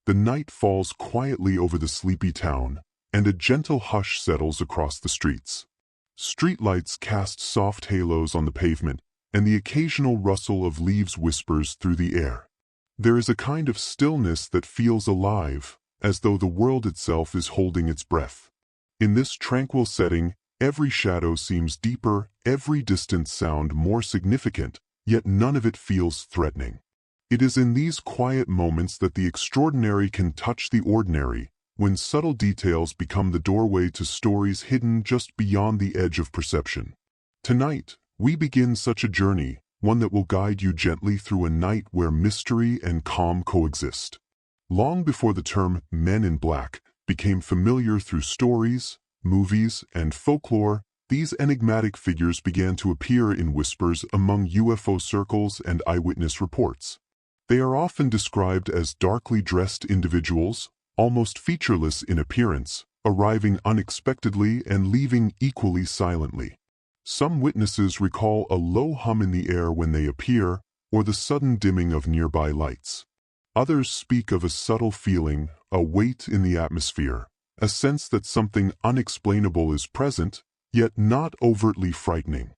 The night falls quietly over the sleepy town, and a gentle hush settles across the streets. Streetlights cast soft halos on the pavement, and the occasional rustle of leaves whispers through the air. There is a kind of stillness that feels alive, as though the world itself is holding its breath. In this tranquil setting, every shadow seems deeper, every distant sound more significant, yet none of it feels threatening. It is in these quiet moments that the extraordinary can touch the ordinary, when subtle details become the doorway to stories hidden just beyond the edge of perception. Tonight, we begin such a journey, one that will guide you gently through a night where mystery and calm coexist. Long before the term "men in black" became familiar through stories, movies, and folklore, these enigmatic figures began to appear in whispers among UFO circles and eyewitness reports. They are often described as darkly dressed individuals, almost featureless in appearance, arriving unexpectedly and leaving equally silently. Some witnesses recall a low hum in the air when they appear, or the sudden dimming of nearby lights. Others speak of a subtle feeling, a weight in the atmosphere, a sense that something unexplainable is present, yet not overtly frightening.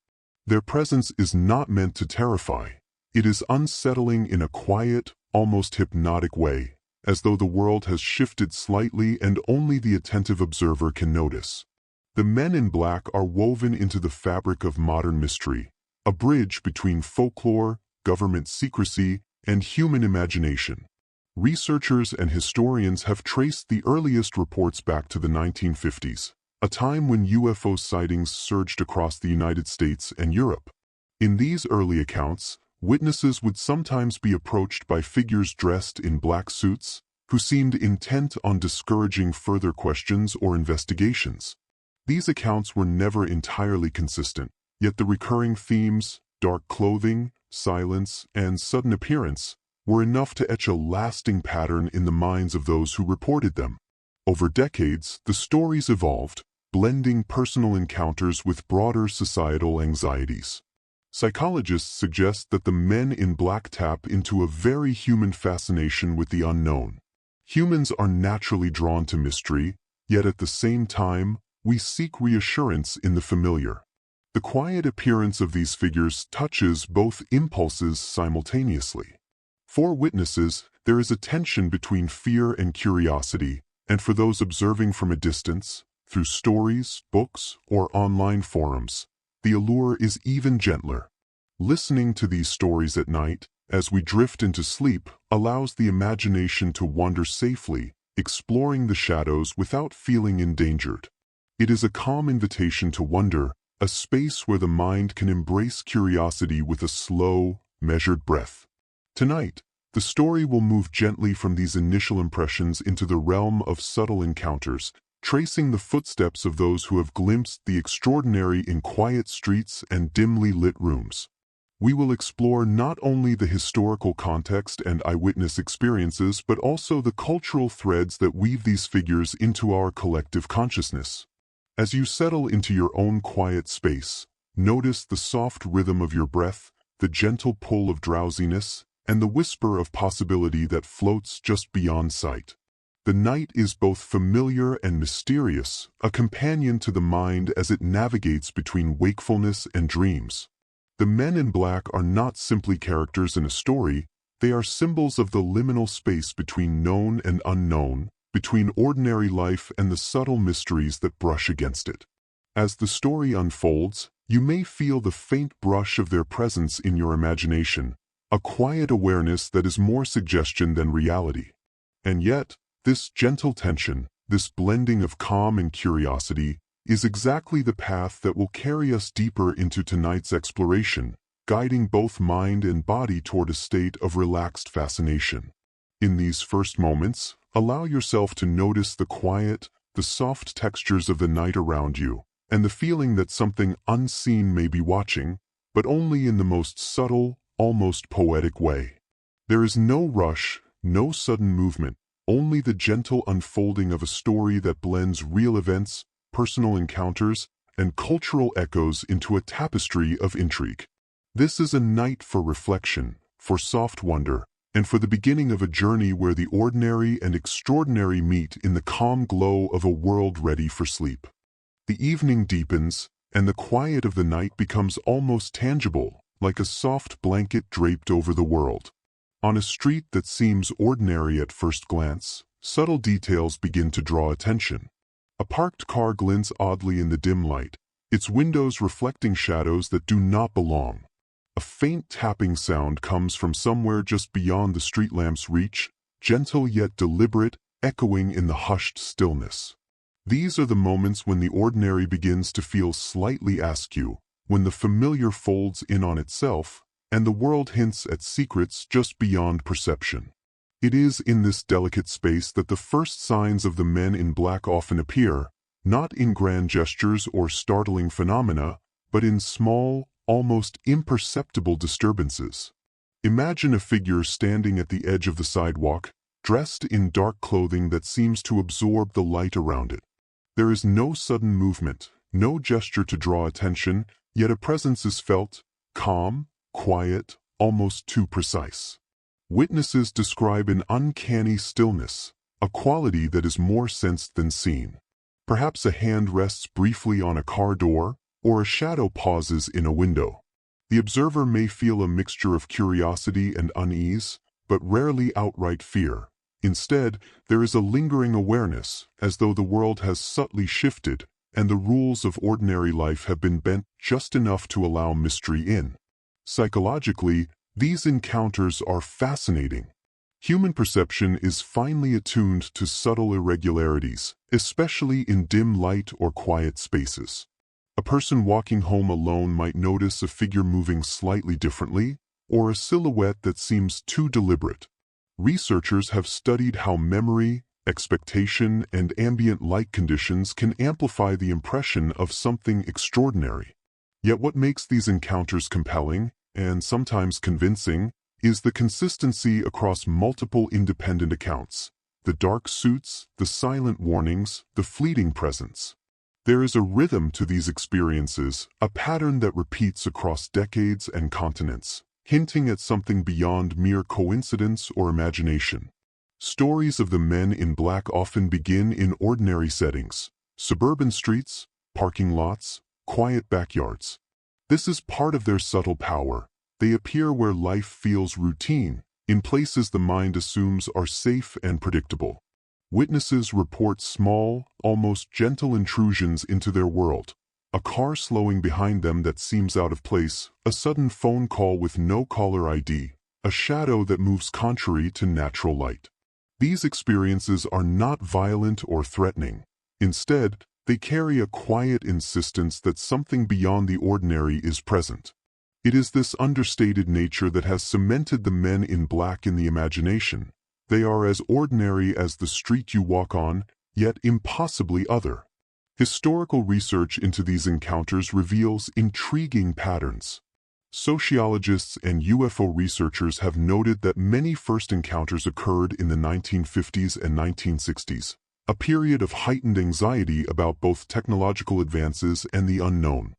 Their presence is not meant to terrify. It is unsettling in a quiet, almost hypnotic way, as though the world has shifted slightly and only the attentive observer can notice. The men in black are woven into the fabric of modern mystery, a bridge between folklore, government secrecy, and human imagination. Researchers and historians have traced the earliest reports back to the 1950s, a time when UFO sightings surged across the United States and Europe. In these early accounts, witnesses would sometimes be approached by figures dressed in black suits, who seemed intent on discouraging further questions or investigations. These accounts were never entirely consistent, yet the recurring themes, dark clothing, silence, and sudden appearance, were enough to etch a lasting pattern in the minds of those who reported them. Over decades, the stories evolved, blending personal encounters with broader societal anxieties. Psychologists suggest that the men in black tap into a very human fascination with the unknown. Humans are naturally drawn to mystery, yet at the same time, we seek reassurance in the familiar. The quiet appearance of these figures touches both impulses simultaneously. For witnesses, there is a tension between fear and curiosity, and for those observing from a distance, through stories, books, or online forums, the allure is even gentler. Listening to these stories at night, as we drift into sleep, allows the imagination to wander safely, exploring the shadows without feeling endangered. It is a calm invitation to wonder, a space where the mind can embrace curiosity with a slow, measured breath. Tonight, the story will move gently from these initial impressions into the realm of subtle encounters, tracing the footsteps of those who have glimpsed the extraordinary in quiet streets and dimly lit rooms. We will explore not only the historical context and eyewitness experiences, but also the cultural threads that weave these figures into our collective consciousness. As you settle into your own quiet space, notice the soft rhythm of your breath, the gentle pull of drowsiness, and the whisper of possibility that floats just beyond sight. The night is both familiar and mysterious, a companion to the mind as it navigates between wakefulness and dreams. The men in black are not simply characters in a story, they are symbols of the liminal space between known and unknown, between ordinary life and the subtle mysteries that brush against it. As the story unfolds, you may feel the faint brush of their presence in your imagination, a quiet awareness that is more suggestion than reality. And yet, this gentle tension, this blending of calm and curiosity, is exactly the path that will carry us deeper into tonight's exploration, guiding both mind and body toward a state of relaxed fascination. In these first moments, allow yourself to notice the quiet, the soft textures of the night around you, and the feeling that something unseen may be watching, but only in the most subtle, almost poetic way. There is no rush, no sudden movement, only the gentle unfolding of a story that blends real events, personal encounters, and cultural echoes into a tapestry of intrigue. This is a night for reflection, for soft wonder, and for the beginning of a journey where the ordinary and extraordinary meet in the calm glow of a world ready for sleep. The evening deepens, and the quiet of the night becomes almost tangible, like a soft blanket draped over the world. On a street that seems ordinary at first glance, subtle details begin to draw attention. A parked car glints oddly in the dim light, its windows reflecting shadows that do not belong. A faint tapping sound comes from somewhere just beyond the street lamp's reach, gentle yet deliberate, echoing in the hushed stillness. These are the moments when the ordinary begins to feel slightly askew, when the familiar folds in on itself, and the world hints at secrets just beyond perception. It is in this delicate space that the first signs of the men in black often appear, not in grand gestures or startling phenomena, but in small, almost imperceptible disturbances. Imagine a figure standing at the edge of the sidewalk, dressed in dark clothing that seems to absorb the light around it. There is no sudden movement, no gesture to draw attention, yet a presence is felt, calm, quiet, almost too precise. Witnesses describe an uncanny stillness, a quality that is more sensed than seen. Perhaps a hand rests briefly on a car door, or a shadow pauses in a window. The observer may feel a mixture of curiosity and unease, but rarely outright fear. Instead, there is a lingering awareness, as though the world has subtly shifted, and the rules of ordinary life have been bent just enough to allow mystery in. Psychologically, these encounters are fascinating. Human perception is finely attuned to subtle irregularities, especially in dim light or quiet spaces. A person walking home alone might notice a figure moving slightly differently, or a silhouette that seems too deliberate. Researchers have studied how memory, expectation, and ambient light conditions can amplify the impression of something extraordinary. Yet what makes these encounters compelling, and sometimes convincing, is the consistency across multiple independent accounts. The dark suits, the silent warnings, the fleeting presence. There is a rhythm to these experiences, a pattern that repeats across decades and continents, hinting at something beyond mere coincidence or imagination. Stories of the men in black often begin in ordinary settings: suburban streets, parking lots, quiet backyards. This is part of their subtle power. They appear where life feels routine, in places the mind assumes are safe and predictable. Witnesses report small, almost gentle intrusions into their world. A car slowing behind them that seems out of place, a sudden phone call with no caller ID, a shadow that moves contrary to natural light. These experiences are not violent or threatening. Instead, they carry a quiet insistence that something beyond the ordinary is present. It is this understated nature that has cemented the men in black in the imagination. They are as ordinary as the street you walk on, yet impossibly other. Historical research into these encounters reveals intriguing patterns. Sociologists and UFO researchers have noted that many first encounters occurred in the 1950s and 1960s, a period of heightened anxiety about both technological advances and the unknown.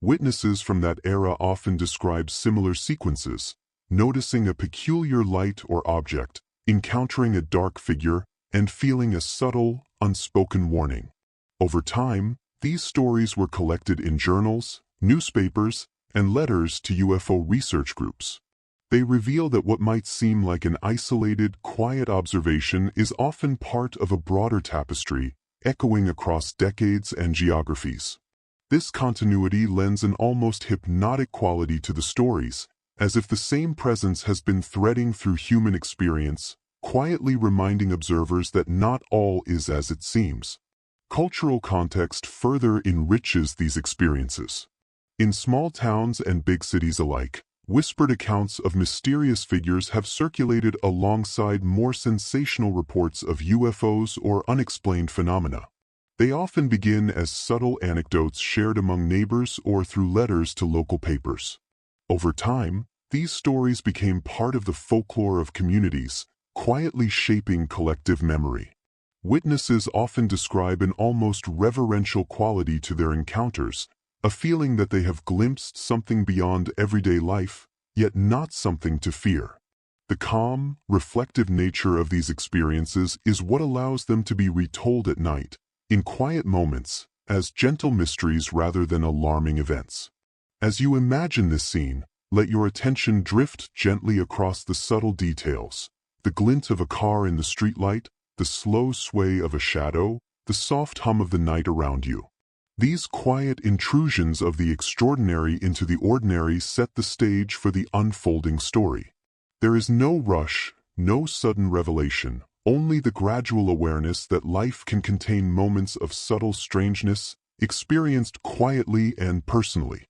Witnesses from that era often describe similar sequences: noticing a peculiar light or object, encountering a dark figure, and feeling a subtle, unspoken warning. Over time, these stories were collected in journals, newspapers, and letters to UFO research groups. They reveal that what might seem like an isolated, quiet observation is often part of a broader tapestry, echoing across decades and geographies. This continuity lends an almost hypnotic quality to the stories, as if the same presence has been threading through human experience, quietly reminding observers that not all is as it seems. Cultural context further enriches these experiences. In small towns and big cities alike, whispered accounts of mysterious figures have circulated alongside more sensational reports of UFOs or unexplained phenomena. They often begin as subtle anecdotes shared among neighbors or through letters to local papers. Over time, these stories became part of the folklore of communities, quietly shaping collective memory. Witnesses often describe an almost reverential quality to their encounters, a feeling that they have glimpsed something beyond everyday life, yet not something to fear. The calm, reflective nature of these experiences is what allows them to be retold at night, in quiet moments, as gentle mysteries rather than alarming events. As you imagine this scene, let your attention drift gently across the subtle details: the glint of a car in the streetlight, the slow sway of a shadow, the soft hum of the night around you. These quiet intrusions of the extraordinary into the ordinary set the stage for the unfolding story. There is no rush, no sudden revelation, only the gradual awareness that life can contain moments of subtle strangeness, experienced quietly and personally.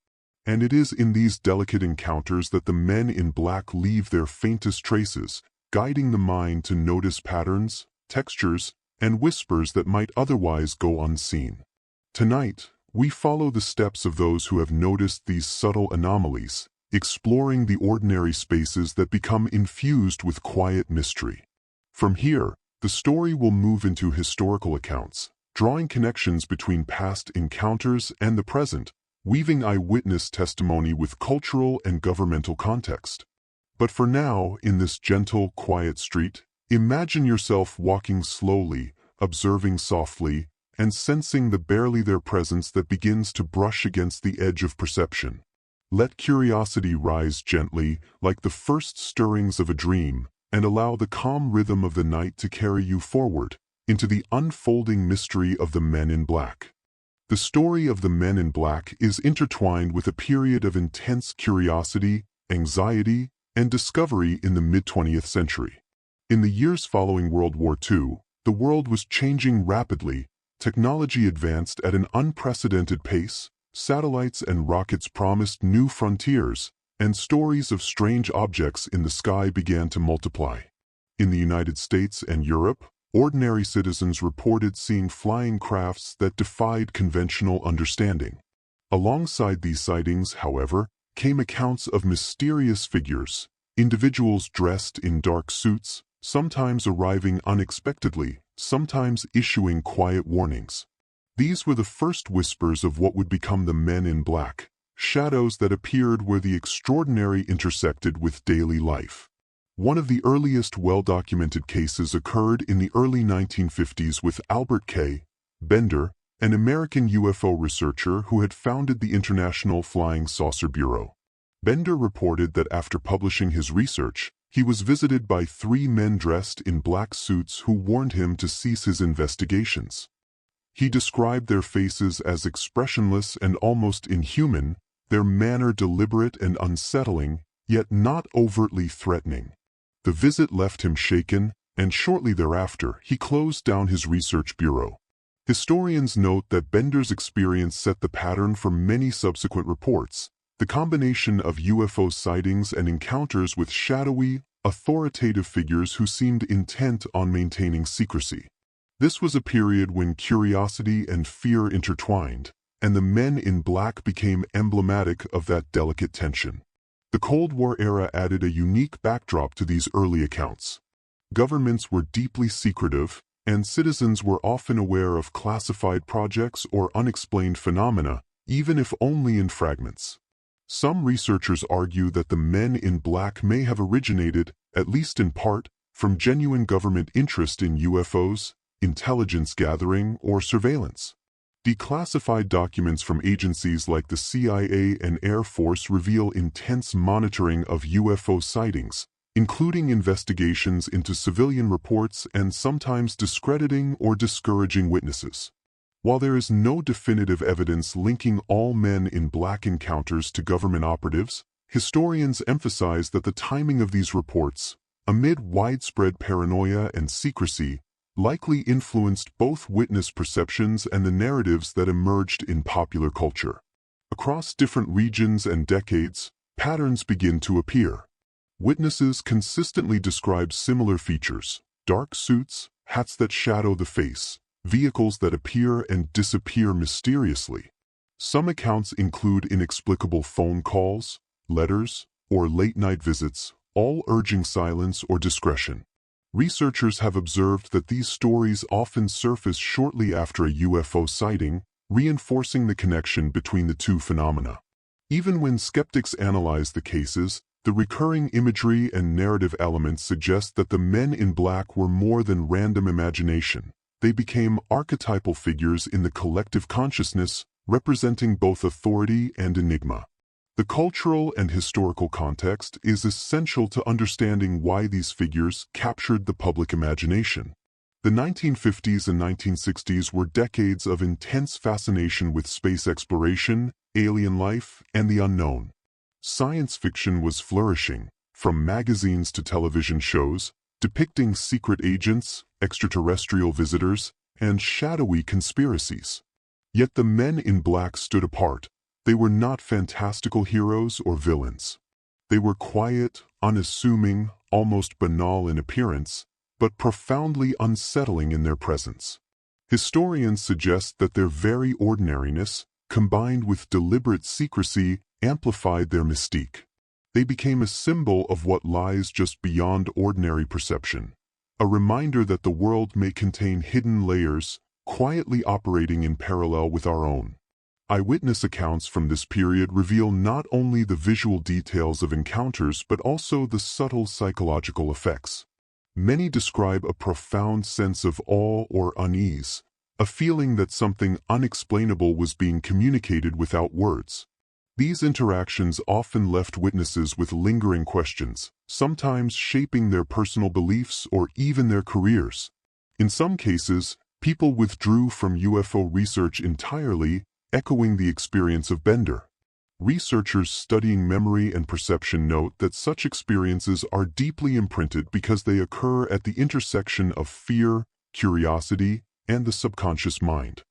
And it is in these delicate encounters that the men in black leave their faintest traces, guiding the mind to notice patterns, textures, and whispers that might otherwise go unseen. Tonight, we follow the steps of those who have noticed these subtle anomalies, exploring the ordinary spaces that become infused with quiet mystery. From here, the story will move into historical accounts, drawing connections between past encounters and the present, weaving eyewitness testimony with cultural and governmental context. But for now, in this gentle, quiet street, imagine yourself walking slowly, observing softly, and sensing the barely there presence that begins to brush against the edge of perception. Let curiosity rise gently, like the first stirrings of a dream, and allow the calm rhythm of the night to carry you forward, into the unfolding mystery of the Men in Black. The story of the Men in Black is intertwined with a period of intense curiosity, anxiety, and discovery in the mid-20th century. In the years following World War II, the world was changing rapidly, technology advanced at an unprecedented pace, satellites and rockets promised new frontiers, and stories of strange objects in the sky began to multiply. In the United States and Europe, ordinary citizens reported seeing flying crafts that defied conventional understanding. Alongside these sightings, however, came accounts of mysterious figures, individuals dressed in dark suits, sometimes arriving unexpectedly, sometimes issuing quiet warnings. These were the first whispers of what would become the Men in Black, shadows that appeared where the extraordinary intersected with daily life. One of the earliest well-documented cases occurred in the early 1950s with Albert K. Bender, an American UFO researcher who had founded the International Flying Saucer Bureau. Bender reported that after publishing his research, he was visited by 3 men dressed in black suits who warned him to cease his investigations. He described their faces as expressionless and almost inhuman, their manner deliberate and unsettling, yet not overtly threatening. The visit left him shaken, and shortly thereafter he closed down his research bureau. Historians note that Bender's experience set the pattern for many subsequent reports, the combination of UFO sightings and encounters with shadowy, authoritative figures who seemed intent on maintaining secrecy. This was a period when curiosity and fear intertwined, and the Men in Black became emblematic of that delicate tension. The Cold War era added a unique backdrop to these early accounts. Governments were deeply secretive, and citizens were often aware of classified projects or unexplained phenomena, even if only in fragments. Some researchers argue that the Men in Black may have originated, at least in part, from genuine government interest in UFOs, intelligence gathering, or surveillance. Declassified documents from agencies like the CIA and Air Force reveal intense monitoring of UFO sightings, including investigations into civilian reports and sometimes discrediting or discouraging witnesses. While there is no definitive evidence linking all Men in Black encounters to government operatives, historians emphasize that the timing of these reports, amid widespread paranoia and secrecy, likely influenced both witness perceptions and the narratives that emerged in popular culture. Across different regions and decades, patterns begin to appear. Witnesses consistently describe similar features: dark suits, hats that shadow the face, vehicles that appear and disappear mysteriously. Some accounts include inexplicable phone calls, letters, or late-night visits, all urging silence or discretion. Researchers have observed that these stories often surface shortly after a UFO sighting, reinforcing the connection between the two phenomena. Even when skeptics analyze the cases, The recurring imagery and narrative elements suggest that the men in black were more than random imagination. They became archetypal figures in the collective consciousness, representing both authority and enigma. The cultural and historical context is essential to understanding why these figures captured the public imagination. The 1950s and 1960s were decades of intense fascination with space exploration, alien life, and the unknown. Science fiction was flourishing, from magazines to television shows, depicting secret agents, extraterrestrial visitors, and shadowy conspiracies. Yet the men in black stood apart. They were not fantastical heroes or villains. They were quiet, unassuming, almost banal in appearance, but profoundly unsettling in their presence. Historians suggest that their very ordinariness, combined with deliberate secrecy, amplified their mystique. They became a symbol of what lies just beyond ordinary perception, a reminder that the world may contain hidden layers, quietly operating in parallel with our own. Eyewitness accounts from this period reveal not only the visual details of encounters but also the subtle psychological effects. Many describe a profound sense of awe or unease, a feeling that something unexplainable was being communicated without words. These interactions often left witnesses with lingering questions, sometimes shaping their personal beliefs or even their careers. In some cases, people withdrew from UFO research entirely, echoing the experience of Bender. Researchers studying memory and perception note that such experiences are deeply imprinted because they occur at the intersection of fear, curiosity, and the subconscious mind.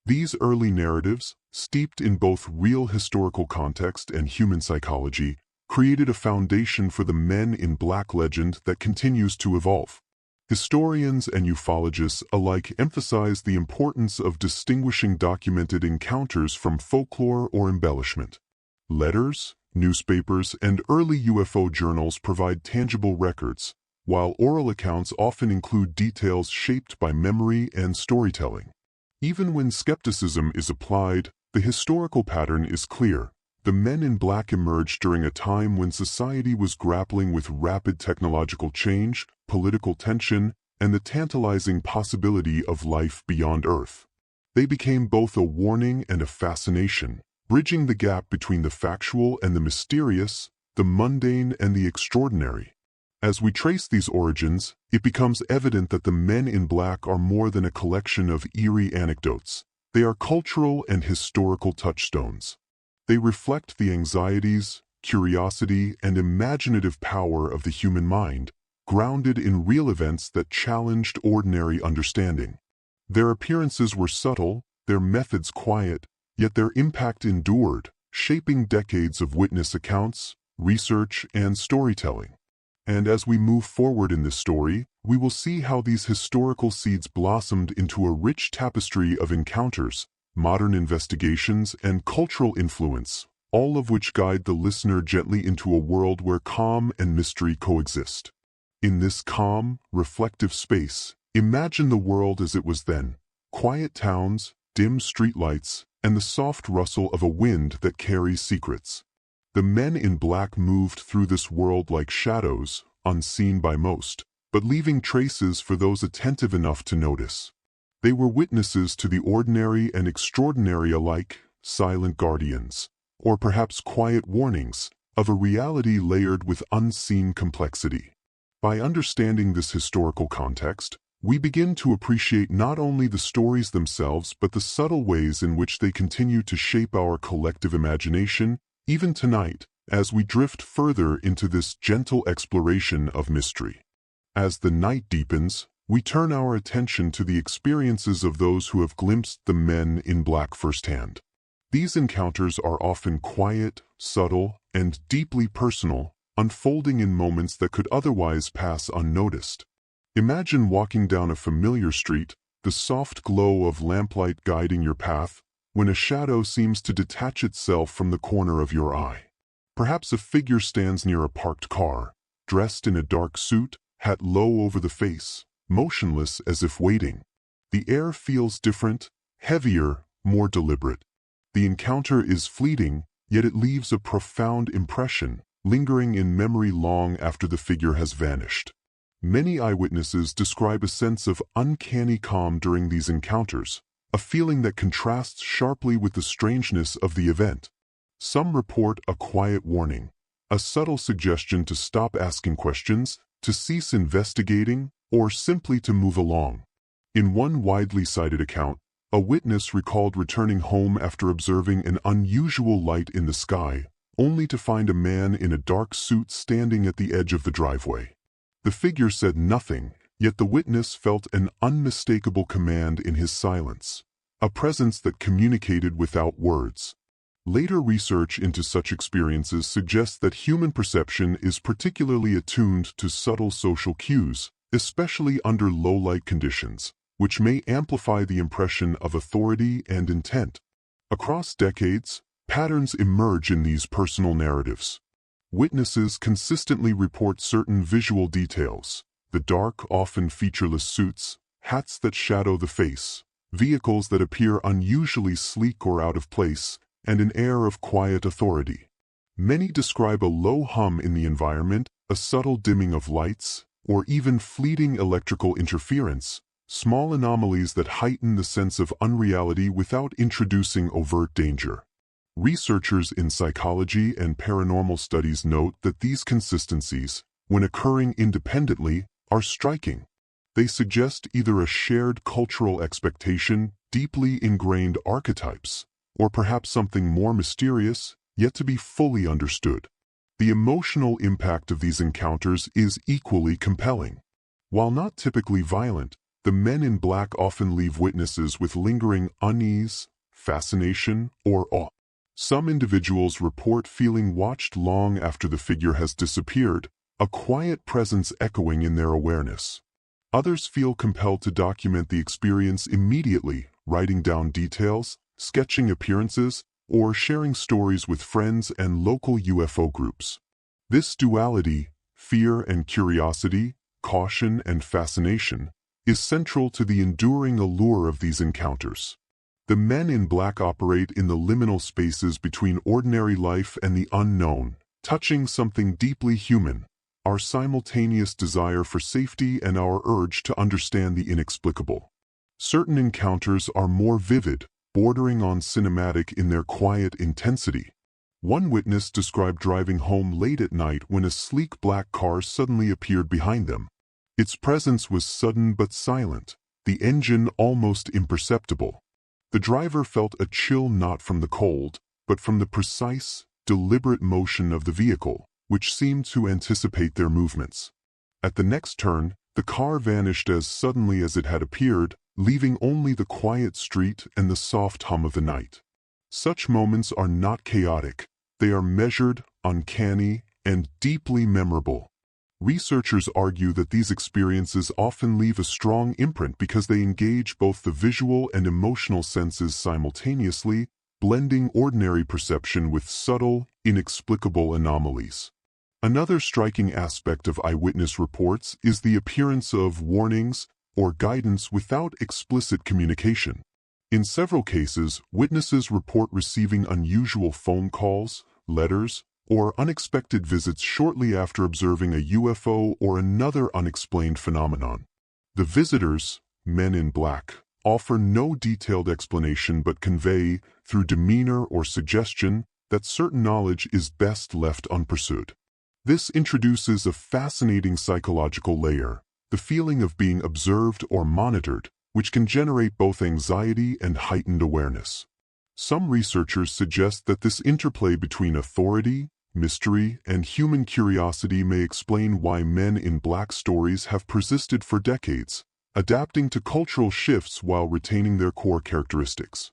These early narratives, steeped in both real historical context and human psychology, created a foundation for the men in black legend that continues to evolve. Historians and ufologists alike emphasize the importance of distinguishing documented encounters from folklore or embellishment. Letters, newspapers, and early UFO journals provide tangible records, while oral accounts often include details shaped by memory and storytelling. Even when skepticism is applied, the historical pattern is clear. The men in black emerged during a time when society was grappling with rapid technological change, political tension, and the tantalizing possibility of life beyond Earth. They became both a warning and a fascination, bridging the gap between the factual and the mysterious, the mundane and the extraordinary. As we trace these origins, it becomes evident that the men in black are more than a collection of eerie anecdotes. They are cultural and historical touchstones. They reflect the anxieties, curiosity, and imaginative power of the human mind, grounded in real events that challenged ordinary understanding. Their appearances were subtle, their methods quiet, yet their impact endured, shaping decades of witness accounts, research, and storytelling. And as we move forward in this story, we will see how these historical seeds blossomed into a rich tapestry of encounters, modern investigations, and cultural influence, all of which guide the listener gently into a world where calm and mystery coexist. In this calm, reflective space, imagine the world as it was then: quiet towns, dim streetlights, and the soft rustle of a wind that carries secrets. The men in black moved through this world like shadows, unseen by most, but leaving traces for those attentive enough to notice. They were witnesses to the ordinary and extraordinary alike, silent guardians, or perhaps quiet warnings, of a reality layered with unseen complexity. By understanding this historical context, we begin to appreciate not only the stories themselves but the subtle ways in which they continue to shape our collective imagination, even tonight, as we drift further into this gentle exploration of mystery. As the night deepens, we turn our attention to the experiences of those who have glimpsed the men in black firsthand. These encounters are often quiet, subtle, and deeply personal, unfolding in moments that could otherwise pass unnoticed. Imagine walking down a familiar street, the soft glow of lamplight guiding your path, when a shadow seems to detach itself from the corner of your eye. Perhaps a figure stands near a parked car, dressed in a dark suit, hat low over the face, motionless as if waiting. The air feels different, heavier, more deliberate. The encounter is fleeting, yet it leaves a profound impression, lingering in memory long after the figure has vanished. Many eyewitnesses describe a sense of uncanny calm during these encounters, a feeling that contrasts sharply with the strangeness of the event. Some report a quiet warning, a subtle suggestion to stop asking questions, to cease investigating, or simply to move along. In one widely cited account, a witness recalled returning home after observing an unusual light in the sky, only to find a man in a dark suit standing at the edge of the driveway. The figure said nothing, yet the witness felt an unmistakable command in his silence, a presence that communicated without words. Later research into such experiences suggests that human perception is particularly attuned to subtle social cues, especially under low-light conditions, which may amplify the impression of authority and intent. Across decades, patterns emerge in these personal narratives. Witnesses consistently report certain visual details: the dark, often featureless suits, hats that shadow the face, vehicles that appear unusually sleek or out of place, and an air of quiet authority. Many describe a low hum in the environment, a subtle dimming of lights, or even fleeting electrical interference, small anomalies that heighten the sense of unreality without introducing overt danger. Researchers in psychology and paranormal studies note that these consistencies, when occurring independently, are striking. They suggest either a shared cultural expectation, deeply ingrained archetypes, or perhaps something more mysterious, yet to be fully understood. The emotional impact of these encounters is equally compelling. While not typically violent, the men in black often leave witnesses with lingering unease, fascination, or awe. Some individuals report feeling watched long after the figure has disappeared, a quiet presence echoing in their awareness. Others feel compelled to document the experience immediately, writing down details, sketching appearances, or sharing stories with friends and local UFO groups. This duality, fear and curiosity, caution and fascination, is central to the enduring allure of these encounters. The men in black operate in the liminal spaces between ordinary life and the unknown, touching something deeply human: our simultaneous desire for safety and our urge to understand the inexplicable. Certain encounters are more vivid, bordering on cinematic in their quiet intensity. One witness described driving home late at night when a sleek black car suddenly appeared behind them. Its presence was sudden but silent, the engine almost imperceptible. The driver felt a chill not from the cold, but from the precise, deliberate motion of the vehicle, which seemed to anticipate their movements. At the next turn, the car vanished as suddenly as it had appeared, leaving only the quiet street and the soft hum of the night. Such moments are not chaotic. They are measured, uncanny, and deeply memorable. Researchers argue that these experiences often leave a strong imprint because they engage both the visual and emotional senses simultaneously, blending ordinary perception with subtle, inexplicable anomalies. Another striking aspect of eyewitness reports is the appearance of warnings or guidance without explicit communication. In several cases, witnesses report receiving unusual phone calls, letters, or unexpected visits shortly after observing a UFO or another unexplained phenomenon. The visitors, men in black, offer no detailed explanation but convey, through demeanor or suggestion, that certain knowledge is best left unpursued. This introduces a fascinating psychological layer, the feeling of being observed or monitored, which can generate both anxiety and heightened awareness. Some researchers suggest that this interplay between authority, mystery, and human curiosity may explain why men in black stories have persisted for decades, adapting to cultural shifts while retaining their core characteristics.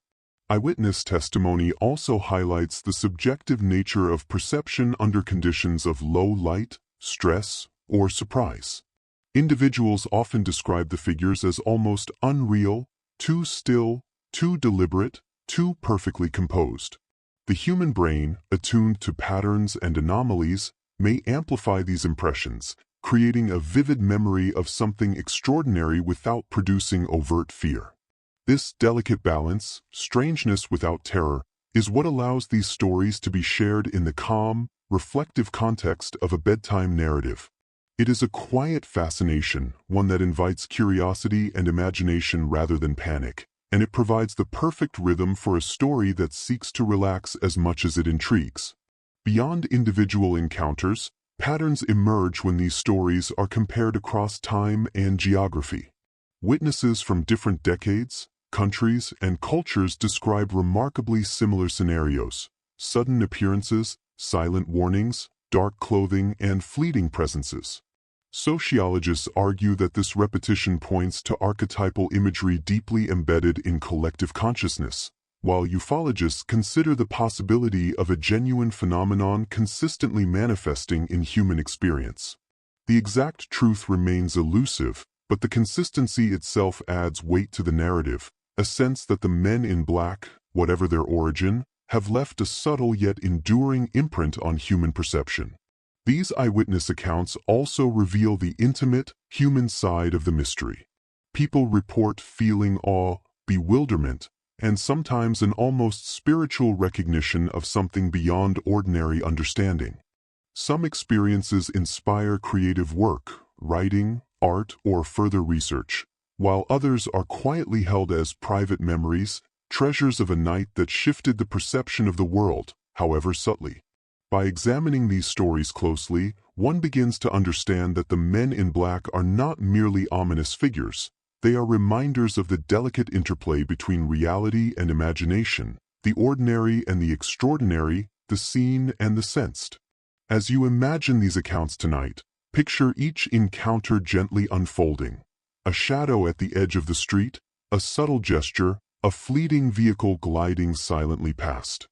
Eyewitness testimony also highlights the subjective nature of perception under conditions of low light, stress, or surprise. Individuals often describe the figures as almost unreal, too still, too deliberate, too perfectly composed. The human brain, attuned to patterns and anomalies, may amplify these impressions, creating a vivid memory of something extraordinary without producing overt fear. This delicate balance, strangeness without terror, is what allows these stories to be shared in the calm, reflective context of a bedtime narrative. It is a quiet fascination, one that invites curiosity and imagination rather than panic, and it provides the perfect rhythm for a story that seeks to relax as much as it intrigues. Beyond individual encounters, patterns emerge when these stories are compared across time and geography. Witnesses from different decades, countries, and cultures describe remarkably similar scenarios: sudden appearances, silent warnings, dark clothing, and fleeting presences. Sociologists argue that this repetition points to archetypal imagery deeply embedded in collective consciousness, while ufologists consider the possibility of a genuine phenomenon consistently manifesting in human experience. The exact truth remains elusive, but the consistency itself adds weight to the narrative, a sense that the men in black, whatever their origin, have left a subtle yet enduring imprint on human perception. These eyewitness accounts also reveal the intimate, human side of the mystery. People report feeling awe, bewilderment, and sometimes an almost spiritual recognition of something beyond ordinary understanding. Some experiences inspire creative work, writing, art, or further research, while others are quietly held as private memories, treasures of a night that shifted the perception of the world, however subtly. By examining these stories closely, one begins to understand that the men in black are not merely ominous figures. They are reminders of the delicate interplay between reality and imagination, the ordinary and the extraordinary, the seen and the sensed. As you imagine these accounts tonight, picture each encounter gently unfolding: a shadow at the edge of the street, a subtle gesture, a fleeting vehicle gliding silently past.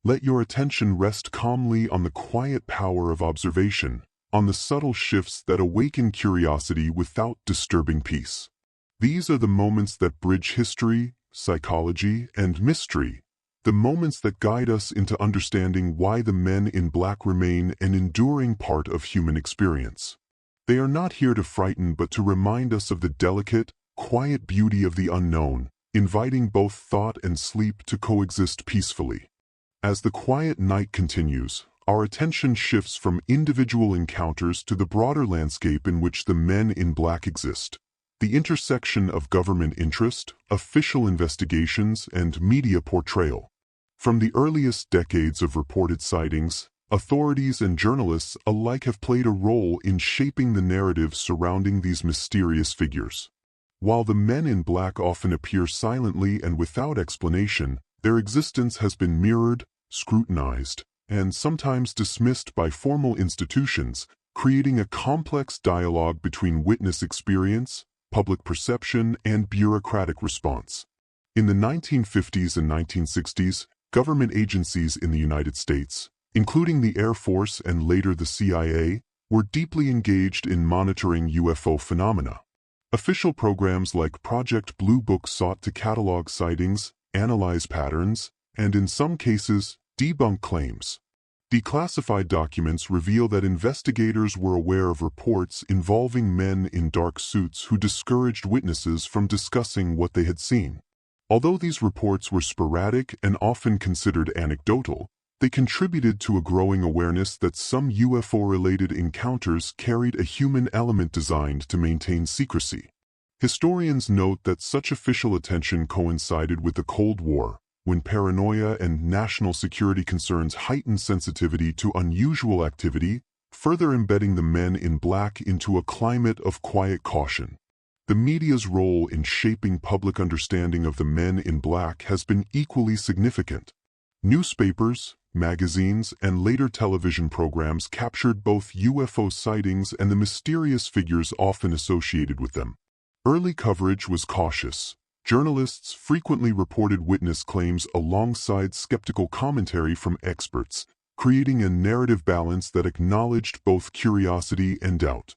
Let your attention rest calmly on the quiet power of observation, on the subtle shifts that awaken curiosity without disturbing peace. These are the moments that bridge history, psychology, and mystery, the moments that guide us into understanding why the men in black remain an enduring part of human experience. They are not here to frighten but to remind us of the delicate, quiet beauty of the unknown, inviting both thought and sleep to coexist peacefully. As the quiet night continues, our attention shifts from individual encounters to the broader landscape in which the men in black exist. The intersection of government interest, official investigations, and media portrayal. From the earliest decades of reported sightings, authorities and journalists alike have played a role in shaping the narrative surrounding these mysterious figures. While the men in black often appear silently and without explanation, their existence has been mirrored, scrutinized, and sometimes dismissed by formal institutions, creating a complex dialogue between witness experience, public perception, and bureaucratic response. In the 1950s and 1960s, government agencies in the United States, including the Air Force and later the CIA, were deeply engaged in monitoring UFO phenomena. Official programs like Project Blue Book sought to catalog sightings, analyze patterns, and in some cases, debunk claims. Declassified documents reveal that investigators were aware of reports involving men in dark suits who discouraged witnesses from discussing what they had seen. Although these reports were sporadic and often considered anecdotal, they contributed to a growing awareness that some UFO-related encounters carried a human element designed to maintain secrecy. Historians note that such official attention coincided with the Cold War, when paranoia and national security concerns heightened sensitivity to unusual activity, further embedding the men in black into a climate of quiet caution. The media's role in shaping public understanding of the men in black has been equally significant. Newspapers, magazines, and later television programs captured both UFO sightings and the mysterious figures often associated with them. Early coverage was cautious. Journalists frequently reported witness claims alongside skeptical commentary from experts, creating a narrative balance that acknowledged both curiosity and doubt.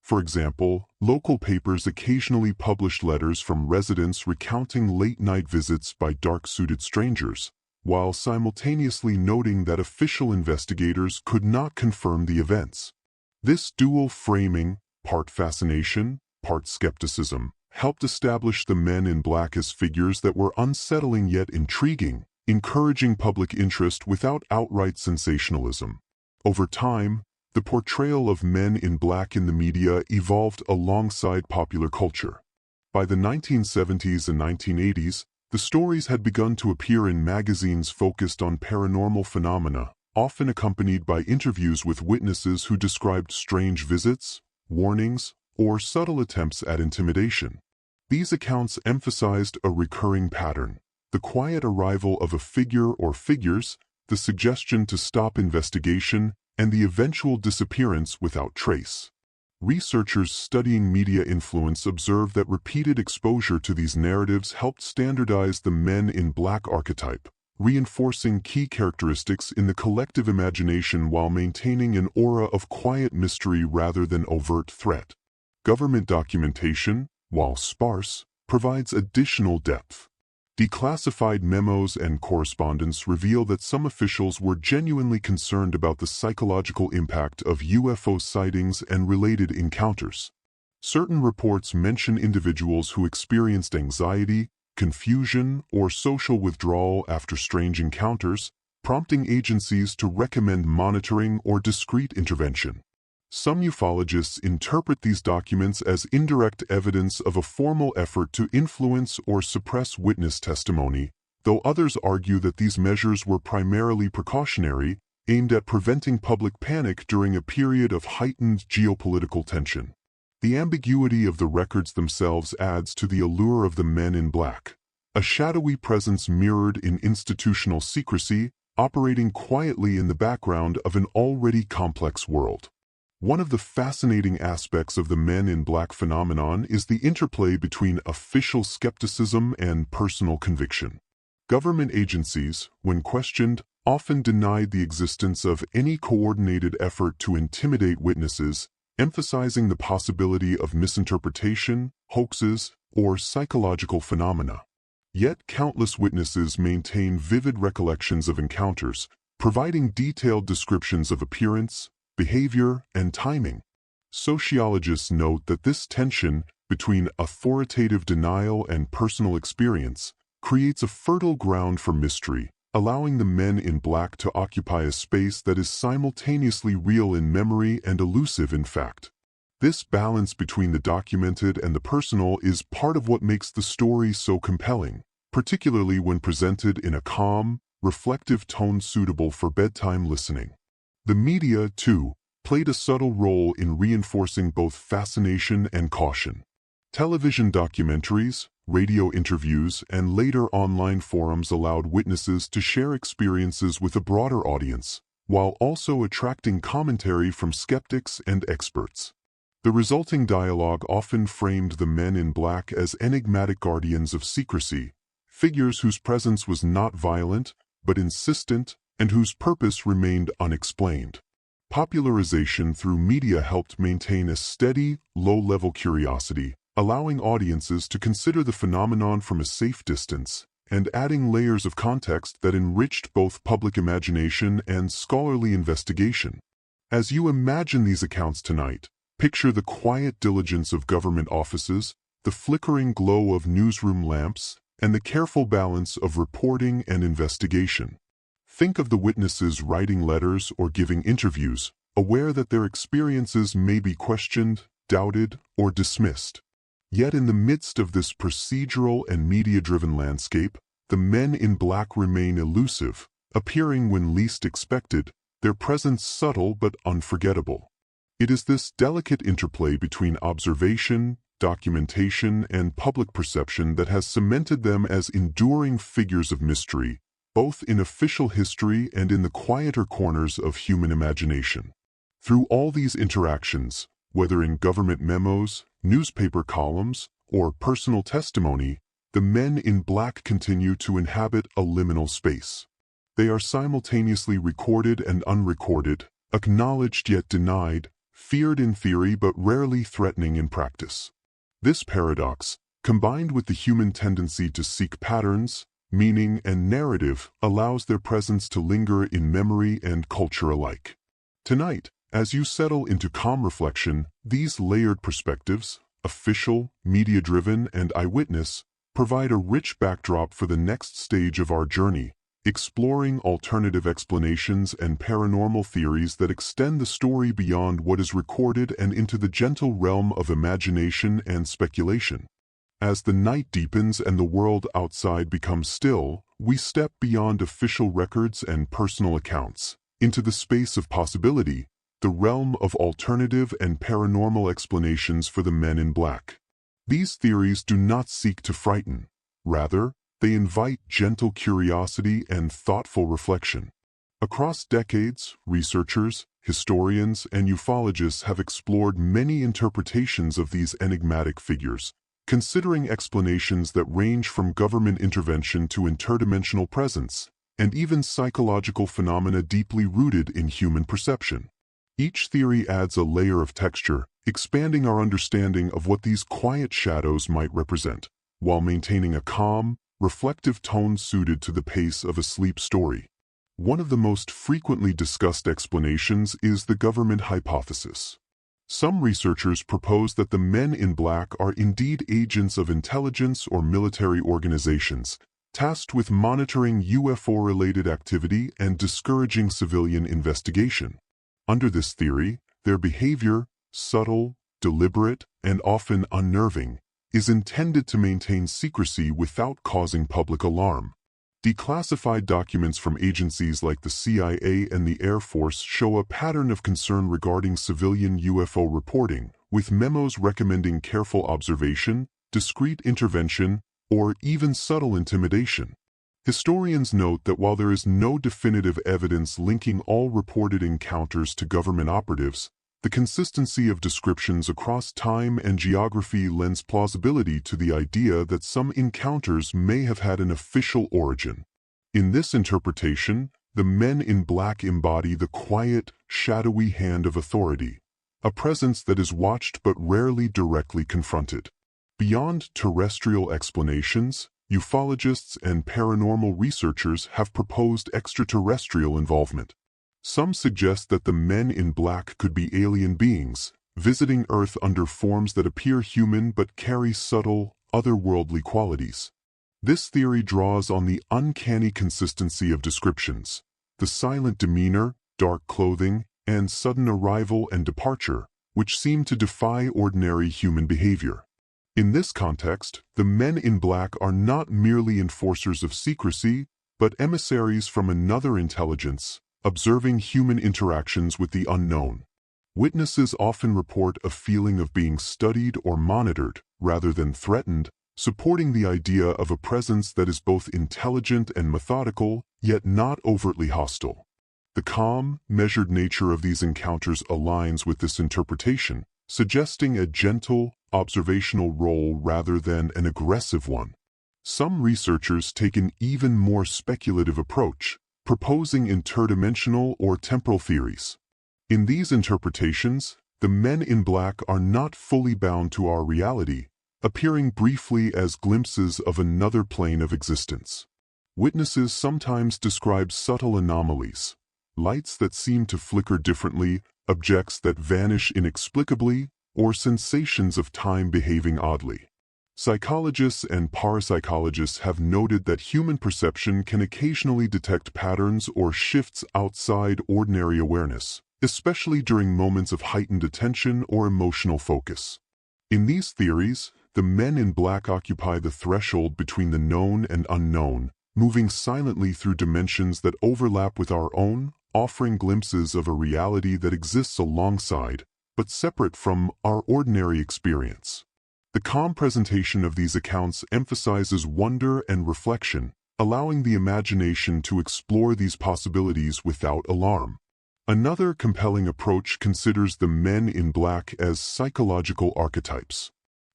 For example, local papers occasionally published letters from residents recounting late-night visits by dark-suited strangers, while simultaneously noting that official investigators could not confirm the events. This dual framing, part fascination, part skepticism, helped establish the men in black as figures that were unsettling yet intriguing, encouraging public interest without outright sensationalism. Over time, the portrayal of men in black in the media evolved alongside popular culture. By the 1970s and 1980s, the stories had begun to appear in magazines focused on paranormal phenomena, often accompanied by interviews with witnesses who described strange visits, warnings, or subtle attempts at intimidation. These accounts emphasized a recurring pattern: the quiet arrival of a figure or figures, the suggestion to stop investigation, and the eventual disappearance without trace. Researchers studying media influence observed that repeated exposure to these narratives helped standardize the men in black archetype, reinforcing key characteristics in the collective imagination while maintaining an aura of quiet mystery rather than overt threat. Government documentation, while sparse, provides additional depth. Declassified memos and correspondence reveal that some officials were genuinely concerned about the psychological impact of UFO sightings and related encounters. Certain reports mention individuals who experienced anxiety, confusion, or social withdrawal after strange encounters, prompting agencies to recommend monitoring or discreet intervention. Some ufologists interpret these documents as indirect evidence of a formal effort to influence or suppress witness testimony, though others argue that these measures were primarily precautionary, aimed at preventing public panic during a period of heightened geopolitical tension. The ambiguity of the records themselves adds to the allure of the men in black. A shadowy presence mirrored in institutional secrecy, operating quietly in the background of an already complex world. One of the fascinating aspects of the men in black phenomenon is the interplay between official skepticism and personal conviction. Government agencies, when questioned, often denied the existence of any coordinated effort to intimidate witnesses, emphasizing the possibility of misinterpretation, hoaxes, or psychological phenomena. Yet countless witnesses maintain vivid recollections of encounters, providing detailed descriptions of appearance, behavior, and timing. Sociologists note that this tension between authoritative denial and personal experience creates a fertile ground for mystery, allowing the men in black to occupy a space that is simultaneously real in memory and elusive in fact. This balance between the documented and the personal is part of what makes the story so compelling, particularly when presented in a calm, reflective tone suitable for bedtime listening. The media, too, played a subtle role in reinforcing both fascination and caution. Television documentaries, radio interviews, and later online forums allowed witnesses to share experiences with a broader audience, while also attracting commentary from skeptics and experts. The resulting dialogue often framed the men in black as enigmatic guardians of secrecy, figures whose presence was not violent, but insistent, and whose purpose remained unexplained. Popularization through media helped maintain a steady, low-level curiosity, allowing audiences to consider the phenomenon from a safe distance, and adding layers of context that enriched both public imagination and scholarly investigation. As you imagine these accounts tonight, picture the quiet diligence of government offices, the flickering glow of newsroom lamps, and the careful balance of reporting and investigation. Think of the witnesses writing letters or giving interviews, aware that their experiences may be questioned, doubted, or dismissed. Yet in the midst of this procedural and media-driven landscape, the men in black remain elusive, appearing when least expected, their presence subtle but unforgettable. It is this delicate interplay between observation, documentation, and public perception that has cemented them as enduring figures of mystery, both in official history and in the quieter corners of human imagination. Through all these interactions, whether in government memos, newspaper columns, or personal testimony, the men in black continue to inhabit a liminal space. They are simultaneously recorded and unrecorded, acknowledged yet denied, feared in theory but rarely threatening in practice. This paradox, combined with the human tendency to seek patterns, meaning, and narrative, allows their presence to linger in memory and culture alike. Tonight, as you settle into calm reflection, these layered perspectives, official, media-driven, and eyewitness, provide a rich backdrop for the next stage of our journey, exploring alternative explanations and paranormal theories that extend the story beyond what is recorded and into the gentle realm of imagination and speculation. As the night deepens and the world outside becomes still, we step beyond official records and personal accounts into the space of possibility, the realm of alternative and paranormal explanations for the men in black. These theories do not seek to frighten. Rather, they invite gentle curiosity and thoughtful reflection. Across decades, researchers, historians, and ufologists have explored many interpretations of these enigmatic figures, considering explanations that range from government intervention to interdimensional presence, and even psychological phenomena deeply rooted in human perception. Each theory adds a layer of texture, expanding our understanding of what these quiet shadows might represent, while maintaining a calm, reflective tone suited to the pace of a sleep story. One of the most frequently discussed explanations is the government hypothesis. Some researchers propose that the men in black are indeed agents of intelligence or military organizations, tasked with monitoring UFO-related activity and discouraging civilian investigation. Under this theory, their behavior, subtle, deliberate, and often unnerving, is intended to maintain secrecy without causing public alarm. Declassified documents from agencies like the CIA and the Air Force show a pattern of concern regarding civilian UFO reporting, with memos recommending careful observation, discreet intervention, or even subtle intimidation. Historians note that while there is no definitive evidence linking all reported encounters to government operatives, the consistency of descriptions across time and geography lends plausibility to the idea that some encounters may have had an official origin. In this interpretation, the men in black embody the quiet, shadowy hand of authority, a presence that is watched but rarely directly confronted. Beyond terrestrial explanations, ufologists and paranormal researchers have proposed extraterrestrial involvement. Some suggest that the men in black could be alien beings, visiting Earth under forms that appear human but carry subtle, otherworldly qualities. This theory draws on the uncanny consistency of descriptions, the silent demeanor, dark clothing, and sudden arrival and departure, which seem to defy ordinary human behavior. In this context, the men in black are not merely enforcers of secrecy, but emissaries from another intelligence, observing human interactions with the unknown. Witnesses often report a feeling of being studied or monitored, rather than threatened, supporting the idea of a presence that is both intelligent and methodical, yet not overtly hostile. The calm, measured nature of these encounters aligns with this interpretation, suggesting a gentle, observational role rather than an aggressive one. Some researchers take an even more speculative approach, proposing interdimensional or temporal theories. In these interpretations, the men in black are not fully bound to our reality, appearing briefly as glimpses of another plane of existence. Witnesses sometimes describe subtle anomalies, lights that seem to flicker differently, objects that vanish inexplicably, or sensations of time behaving oddly. Psychologists and parapsychologists have noted that human perception can occasionally detect patterns or shifts outside ordinary awareness, especially during moments of heightened attention or emotional focus. In these theories, the men in black occupy the threshold between the known and unknown, moving silently through dimensions that overlap with our own, offering glimpses of a reality that exists alongside, but separate from, our ordinary experience. The calm presentation of these accounts emphasizes wonder and reflection, allowing the imagination to explore these possibilities without alarm. Another compelling approach considers the men in black as psychological archetypes.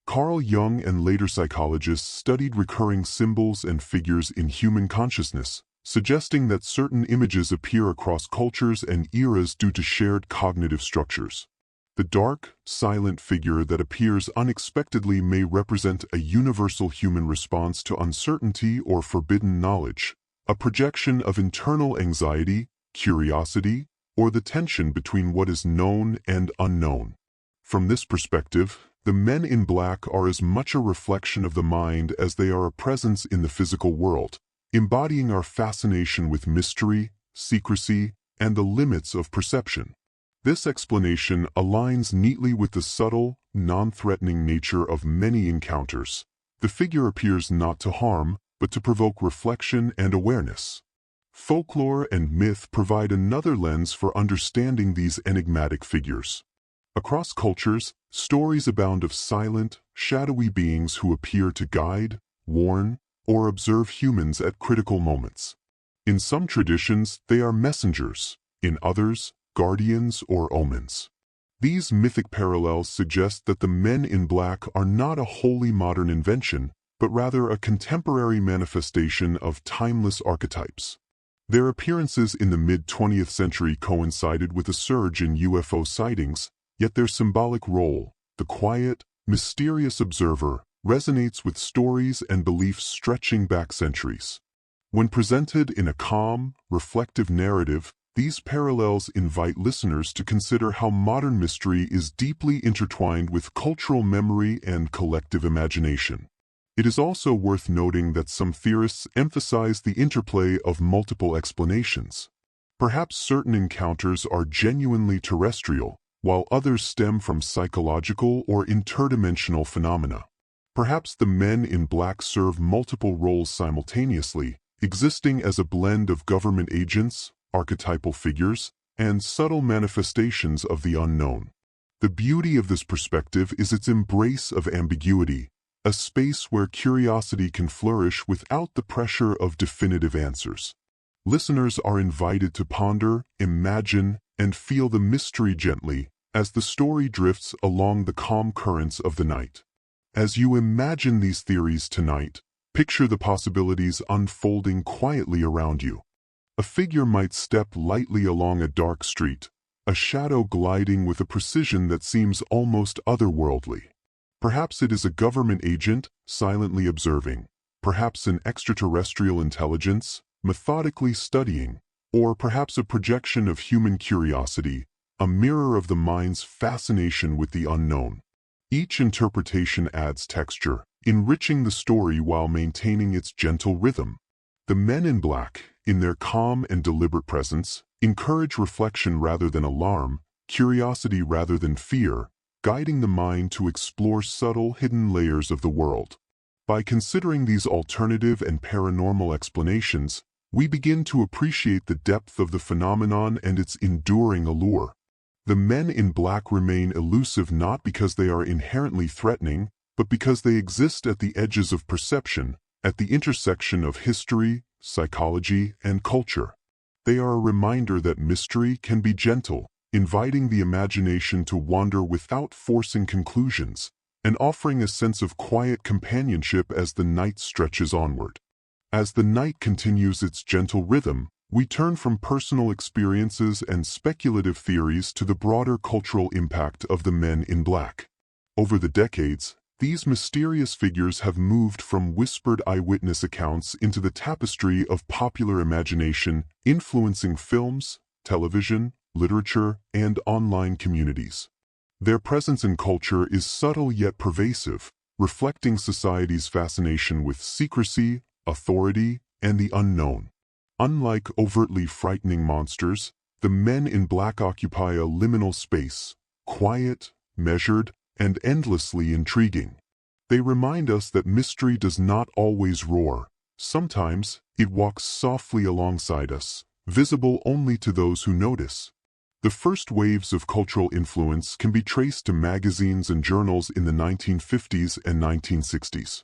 Carl Jung and later psychologists studied recurring symbols and figures in human consciousness, suggesting that certain images appear across cultures and eras due to shared cognitive structures. The dark, silent figure that appears unexpectedly may represent a universal human response to uncertainty or forbidden knowledge, a projection of internal anxiety, curiosity, or the tension between what is known and unknown. From this perspective, the men in black are as much a reflection of the mind as they are a presence in the physical world, embodying our fascination with mystery, secrecy, and the limits of perception. This explanation aligns neatly with the subtle, non-threatening nature of many encounters. The figure appears not to harm, but to provoke reflection and awareness. Folklore and myth provide another lens for understanding these enigmatic figures. Across cultures, stories abound of silent, shadowy beings who appear to guide, warn, or observe humans at critical moments. In some traditions, they are messengers; in others, guardians or omens. These mythic parallels suggest that the men in black are not a wholly modern invention, but rather a contemporary manifestation of timeless archetypes. Their appearances in the mid-20th century coincided with a surge in UFO sightings, yet their symbolic role, the quiet, mysterious observer, resonates with stories and beliefs stretching back centuries. When presented in a calm, reflective narrative, these parallels invite listeners to consider how modern mystery is deeply intertwined with cultural memory and collective imagination. It is also worth noting that some theorists emphasize the interplay of multiple explanations. Perhaps certain encounters are genuinely terrestrial, while others stem from psychological or interdimensional phenomena. Perhaps the men in black serve multiple roles simultaneously, existing as a blend of government agents, archetypal figures, and subtle manifestations of the unknown. The beauty of this perspective is its embrace of ambiguity, a space where curiosity can flourish without the pressure of definitive answers. Listeners are invited to ponder, imagine, and feel the mystery gently as the story drifts along the calm currents of the night. As you imagine these theories tonight, picture the possibilities unfolding quietly around you. A figure might step lightly along a dark street, a shadow gliding with a precision that seems almost otherworldly. Perhaps it is a government agent, silently observing, perhaps an extraterrestrial intelligence, methodically studying, or perhaps a projection of human curiosity, a mirror of the mind's fascination with the unknown. Each interpretation adds texture, enriching the story while maintaining its gentle rhythm. The men in black, in their calm and deliberate presence, encourage reflection rather than alarm, curiosity rather than fear, guiding the mind to explore subtle hidden layers of the world. By considering these alternative and paranormal explanations, we begin to appreciate the depth of the phenomenon and its enduring allure. The men in black remain elusive not because they are inherently threatening, but because they exist at the edges of perception, at the intersection of history, psychology, and culture. They are a reminder that mystery can be gentle, inviting the imagination to wander without forcing conclusions, and offering a sense of quiet companionship as the night stretches onward. As the night continues its gentle rhythm, we turn from personal experiences and speculative theories to the broader cultural impact of the men in black. Over the decades, these mysterious figures have moved from whispered eyewitness accounts into the tapestry of popular imagination, influencing films, television, literature, and online communities. Their presence in culture is subtle yet pervasive, reflecting society's fascination with secrecy, authority, and the unknown. Unlike overtly frightening monsters, the men in black occupy a liminal space, quiet, measured, and endlessly intriguing. They remind us that mystery does not always roar. Sometimes, it walks softly alongside us, visible only to those who notice. The first waves of cultural influence can be traced to magazines and journals in the 1950s and 1960s.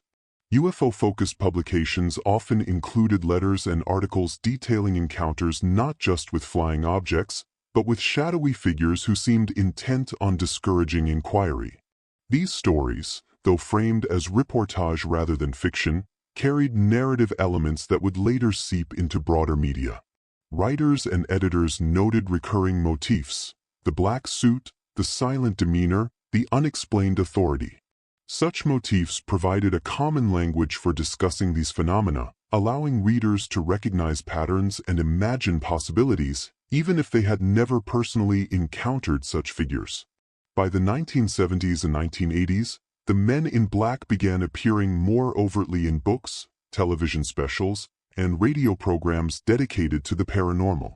UFO-focused publications often included letters and articles detailing encounters not just with flying objects, but with shadowy figures who seemed intent on discouraging inquiry. These stories, though framed as reportage rather than fiction, carried narrative elements that would later seep into broader media. Writers and editors noted recurring motifs: the black suit, the silent demeanor, the unexplained authority. Such motifs provided a common language for discussing these phenomena, allowing readers to recognize patterns and imagine possibilities, even if they had never personally encountered such figures. By the 1970s and 1980s, the men in black began appearing more overtly in books, television specials, and radio programs dedicated to the paranormal.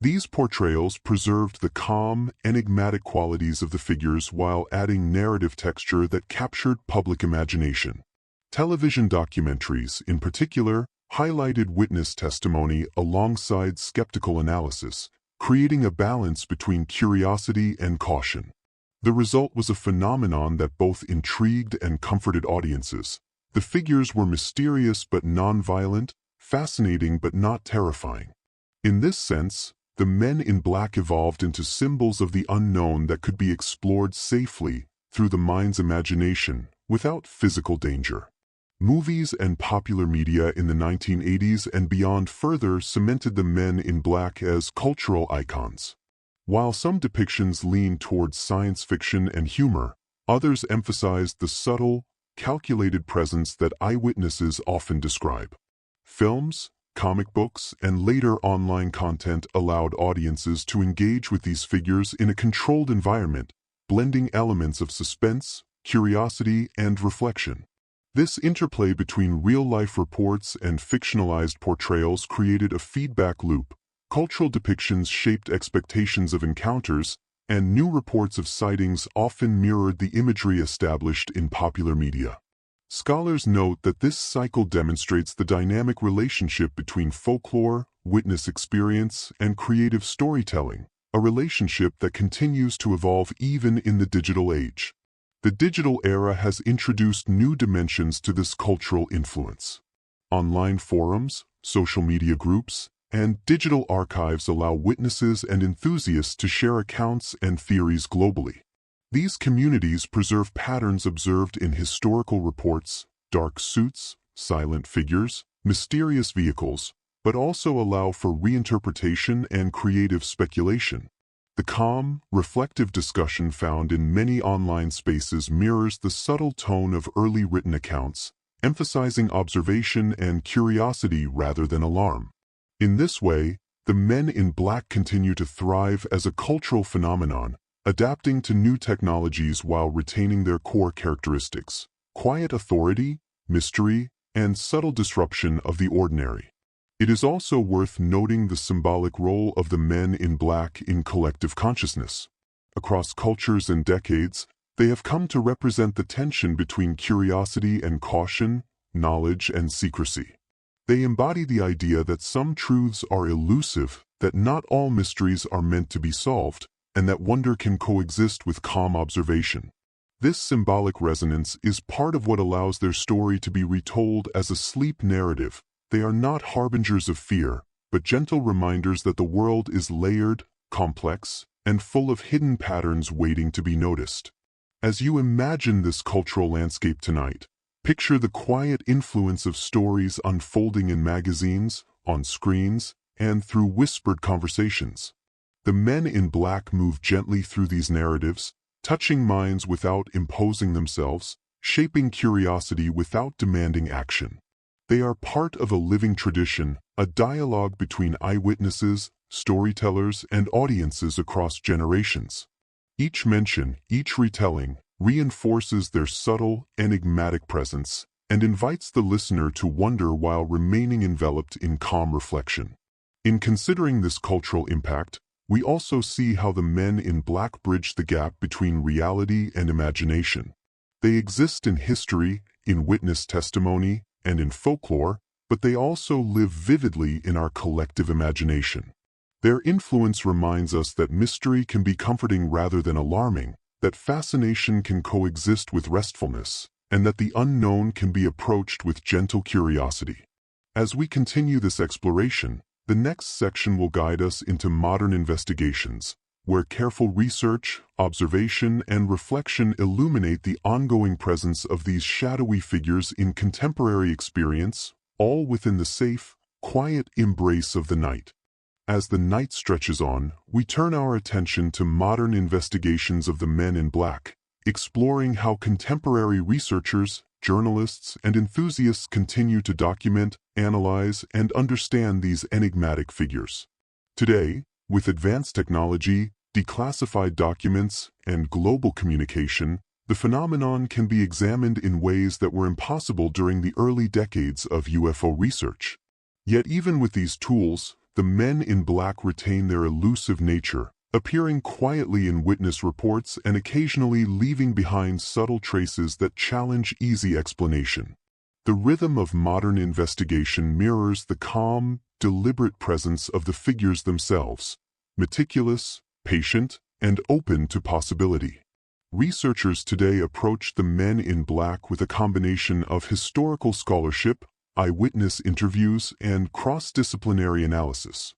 These portrayals preserved the calm, enigmatic qualities of the figures while adding narrative texture that captured public imagination. Television documentaries, in particular, highlighted witness testimony alongside skeptical analysis, creating a balance between curiosity and caution. The result was a phenomenon that both intrigued and comforted audiences. The figures were mysterious but non-violent, fascinating but not terrifying. In this sense, the men in black evolved into symbols of the unknown that could be explored safely through the mind's imagination without physical danger. Movies and popular media in the 1980s and beyond further cemented the men in black as cultural icons. While some depictions leaned towards science fiction and humor, others emphasized the subtle, calculated presence that eyewitnesses often describe. Films, comic books, and later online content allowed audiences to engage with these figures in a controlled environment, blending elements of suspense, curiosity, and reflection. This interplay between real-life reports and fictionalized portrayals created a feedback loop. Cultural depictions shaped expectations of encounters, and new reports of sightings often mirrored the imagery established in popular media. Scholars note that this cycle demonstrates the dynamic relationship between folklore, witness experience, and creative storytelling, a relationship that continues to evolve even in the digital age. The digital era has introduced new dimensions to this cultural influence. Online forums, social media groups, and digital archives allow witnesses and enthusiasts to share accounts and theories globally. These communities preserve patterns observed in historical reports, dark suits, silent figures, mysterious vehicles, but also allow for reinterpretation and creative speculation. The calm, reflective discussion found in many online spaces mirrors the subtle tone of early written accounts, emphasizing observation and curiosity rather than alarm. In this way, the men in black continue to thrive as a cultural phenomenon, adapting to new technologies while retaining their core characteristics: quiet authority, mystery, and subtle disruption of the ordinary. It is also worth noting the symbolic role of the men in black in collective consciousness. Across cultures and decades, they have come to represent the tension between curiosity and caution, knowledge and secrecy. They embody the idea that some truths are elusive, that not all mysteries are meant to be solved, and that wonder can coexist with calm observation. This symbolic resonance is part of what allows their story to be retold as a sleep narrative. They are not harbingers of fear, but gentle reminders that the world is layered, complex, and full of hidden patterns waiting to be noticed. As you imagine this cultural landscape tonight, picture the quiet influence of stories unfolding in magazines, on screens, and through whispered conversations. The men in black move gently through these narratives, touching minds without imposing themselves, shaping curiosity without demanding action. They are part of a living tradition, a dialogue between eyewitnesses, storytellers, and audiences across generations. Each mention, each retelling, reinforces their subtle, enigmatic presence and invites the listener to wonder while remaining enveloped in calm reflection. In considering this cultural impact, we also see how the men in black bridge the gap between reality and imagination. They exist in history, in witness testimony, and in folklore, but they also live vividly in our collective imagination. Their influence reminds us that mystery can be comforting rather than alarming, that fascination can coexist with restfulness, and that the unknown can be approached with gentle curiosity. As we continue this exploration, the next section will guide us into modern investigations, where careful research, observation, and reflection illuminate the ongoing presence of these shadowy figures in contemporary experience, all within the safe, quiet embrace of the night. As the night stretches on, we turn our attention to modern investigations of the men in black, exploring how contemporary researchers, journalists, and enthusiasts continue to document, analyze, and understand these enigmatic figures. Today, with advanced technology, declassified documents, and global communication, the phenomenon can be examined in ways that were impossible during the early decades of UFO research. Yet even with these tools, the men in black retain their elusive nature, appearing quietly in witness reports and occasionally leaving behind subtle traces that challenge easy explanation. The rhythm of modern investigation mirrors the calm, deliberate presence of the figures themselves, meticulous, patient, and open to possibility. Researchers today approach the men in black with a combination of historical scholarship, eyewitness interviews, and cross-disciplinary analysis.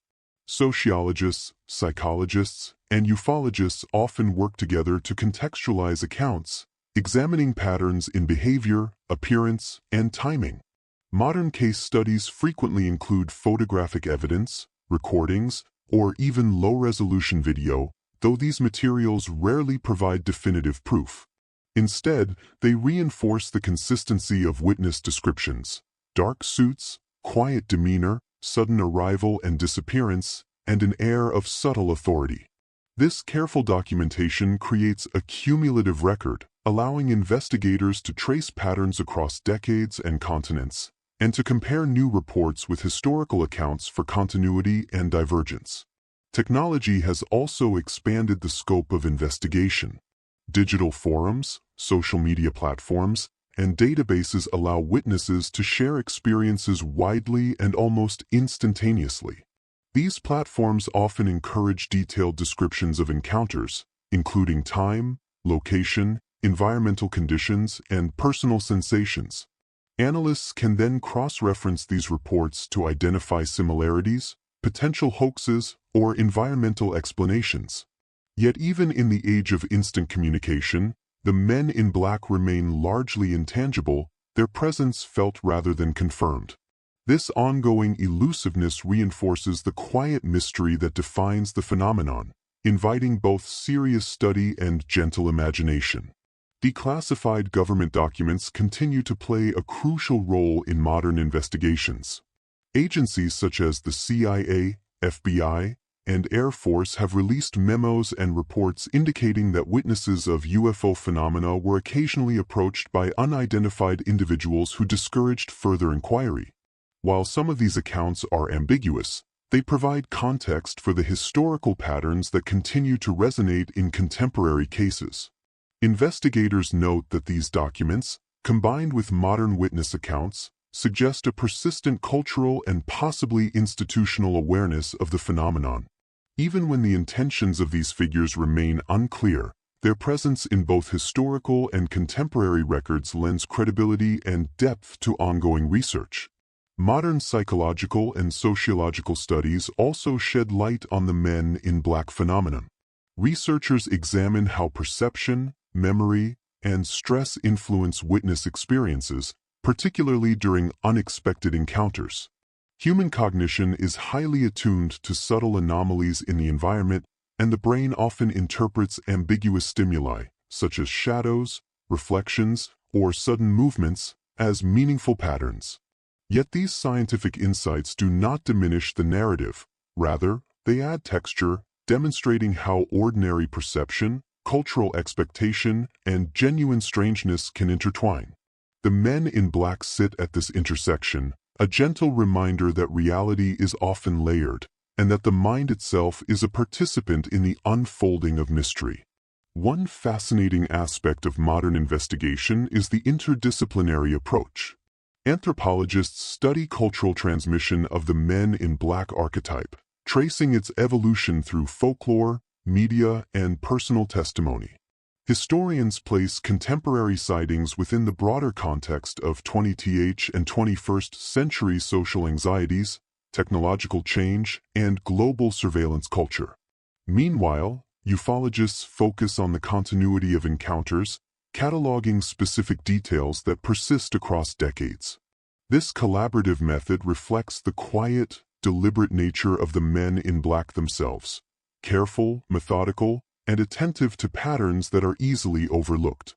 Sociologists, psychologists, and ufologists often work together to contextualize accounts, examining patterns in behavior, appearance, and timing. Modern case studies frequently include photographic evidence, recordings, or even low-resolution video, though these materials rarely provide definitive proof. Instead, they reinforce the consistency of witness descriptions: dark suits, quiet demeanor, sudden arrival and disappearance, and an air of subtle authority. This careful documentation creates a cumulative record, allowing investigators to trace patterns across decades and continents, and to compare new reports with historical accounts for continuity and divergence. Technology has also expanded the scope of investigation. Digital forums, social media platforms, and databases allow witnesses to share experiences widely and almost instantaneously. These platforms often encourage detailed descriptions of encounters, including time, location, environmental conditions, and personal sensations. Analysts can then cross-reference these reports to identify similarities, potential hoaxes, or environmental explanations. Yet even in the age of instant communication, the men in black remain largely intangible, their presence felt rather than confirmed. This ongoing elusiveness reinforces the quiet mystery that defines the phenomenon, inviting both serious study and gentle imagination. Declassified government documents continue to play a crucial role in modern investigations. Agencies such as the CIA, FBI, and Air Force have released memos and reports indicating that witnesses of UFO phenomena were occasionally approached by unidentified individuals who discouraged further inquiry. While some of these accounts are ambiguous, they provide context for the historical patterns that continue to resonate in contemporary cases. Investigators note that these documents, combined with modern witness accounts, suggest a persistent cultural and possibly institutional awareness of the phenomenon. Even when the intentions of these figures remain unclear, their presence in both historical and contemporary records lends credibility and depth to ongoing research. Modern psychological and sociological studies also shed light on the men in black phenomenon. Researchers examine how perception, memory, and stress influence witness experiences, particularly during unexpected encounters. Human cognition is highly attuned to subtle anomalies in the environment, and the brain often interprets ambiguous stimuli, such as shadows, reflections, or sudden movements, as meaningful patterns. Yet these scientific insights do not diminish the narrative. Rather, they add texture, demonstrating how ordinary perception, cultural expectation, and genuine strangeness can intertwine. The men in black sit at this intersection, a gentle reminder that reality is often layered, and that the mind itself is a participant in the unfolding of mystery. One fascinating aspect of modern investigation is the interdisciplinary approach. Anthropologists study cultural transmission of the men in black archetype, tracing its evolution through folklore, media, and personal testimony. Historians place contemporary sightings within the broader context of 20th and 21st century social anxieties, technological change, and global surveillance culture. Meanwhile, ufologists focus on the continuity of encounters, cataloging specific details that persist across decades. This collaborative method reflects the quiet, deliberate nature of the men in black themselves, careful, methodical, and attentive to patterns that are easily overlooked.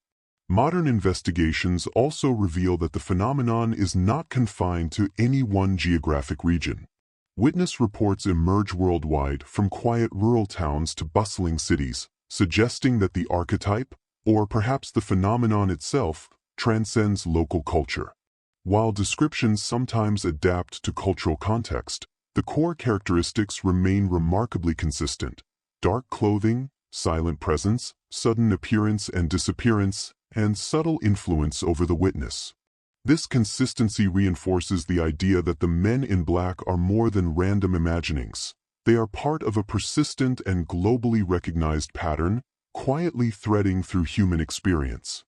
Modern investigations also reveal that the phenomenon is not confined to any one geographic region. Witness reports emerge worldwide, from quiet rural towns to bustling cities, suggesting that the archetype, or perhaps the phenomenon itself, transcends local culture. While descriptions sometimes adapt to cultural context, the core characteristics remain remarkably consistent. Dark clothing, silent presence, sudden appearance and disappearance, and subtle influence over the witness. This consistency reinforces the idea that the men in black are more than random imaginings. They are part of a persistent and globally recognized pattern, quietly threading through human experience.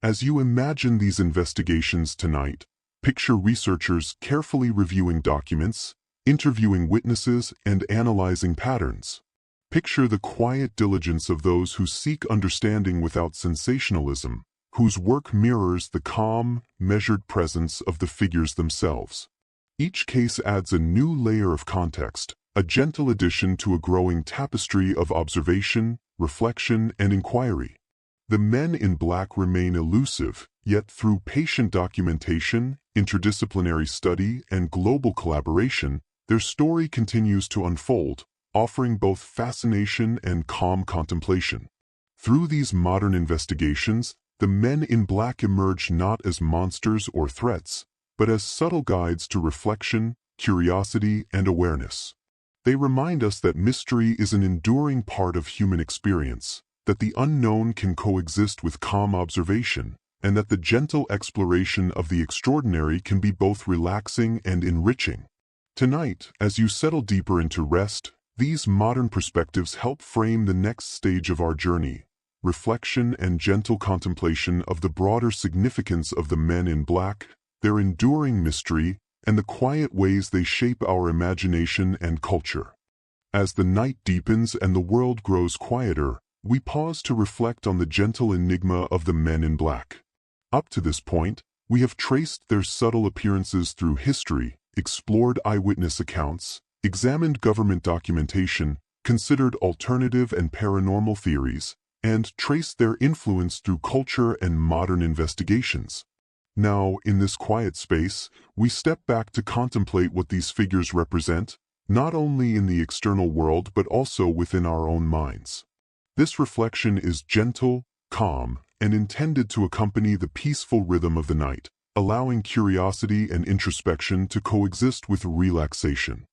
As you imagine these investigations tonight, picture researchers carefully reviewing documents, interviewing witnesses, and analyzing patterns. Picture the quiet diligence of those who seek understanding without sensationalism, whose work mirrors the calm, measured presence of the figures themselves. Each case adds a new layer of context, a gentle addition to a growing tapestry of observation, reflection, and inquiry. The men in black remain elusive, yet through patient documentation, interdisciplinary study, and global collaboration, their story continues to unfold, offering both fascination and calm contemplation. Through these modern investigations, the men in black emerge not as monsters or threats, but as subtle guides to reflection, curiosity, and awareness. They remind us that mystery is an enduring part of human experience, that the unknown can coexist with calm observation, and that the gentle exploration of the extraordinary can be both relaxing and enriching. Tonight, as you settle deeper into rest, these modern perspectives help frame the next stage of our journey, reflection and gentle contemplation of the broader significance of the men in black, their enduring mystery, and the quiet ways they shape our imagination and culture. As the night deepens and the world grows quieter, we pause to reflect on the gentle enigma of the men in black. Up to this point, we have traced their subtle appearances through history, explored eyewitness accounts, examined government documentation, considered alternative and paranormal theories, and traced their influence through culture and modern investigations. Now, in this quiet space, we step back to contemplate what these figures represent, not only in the external world but also within our own minds. This reflection is gentle, calm, and intended to accompany the peaceful rhythm of the night, allowing curiosity and introspection to coexist with relaxation.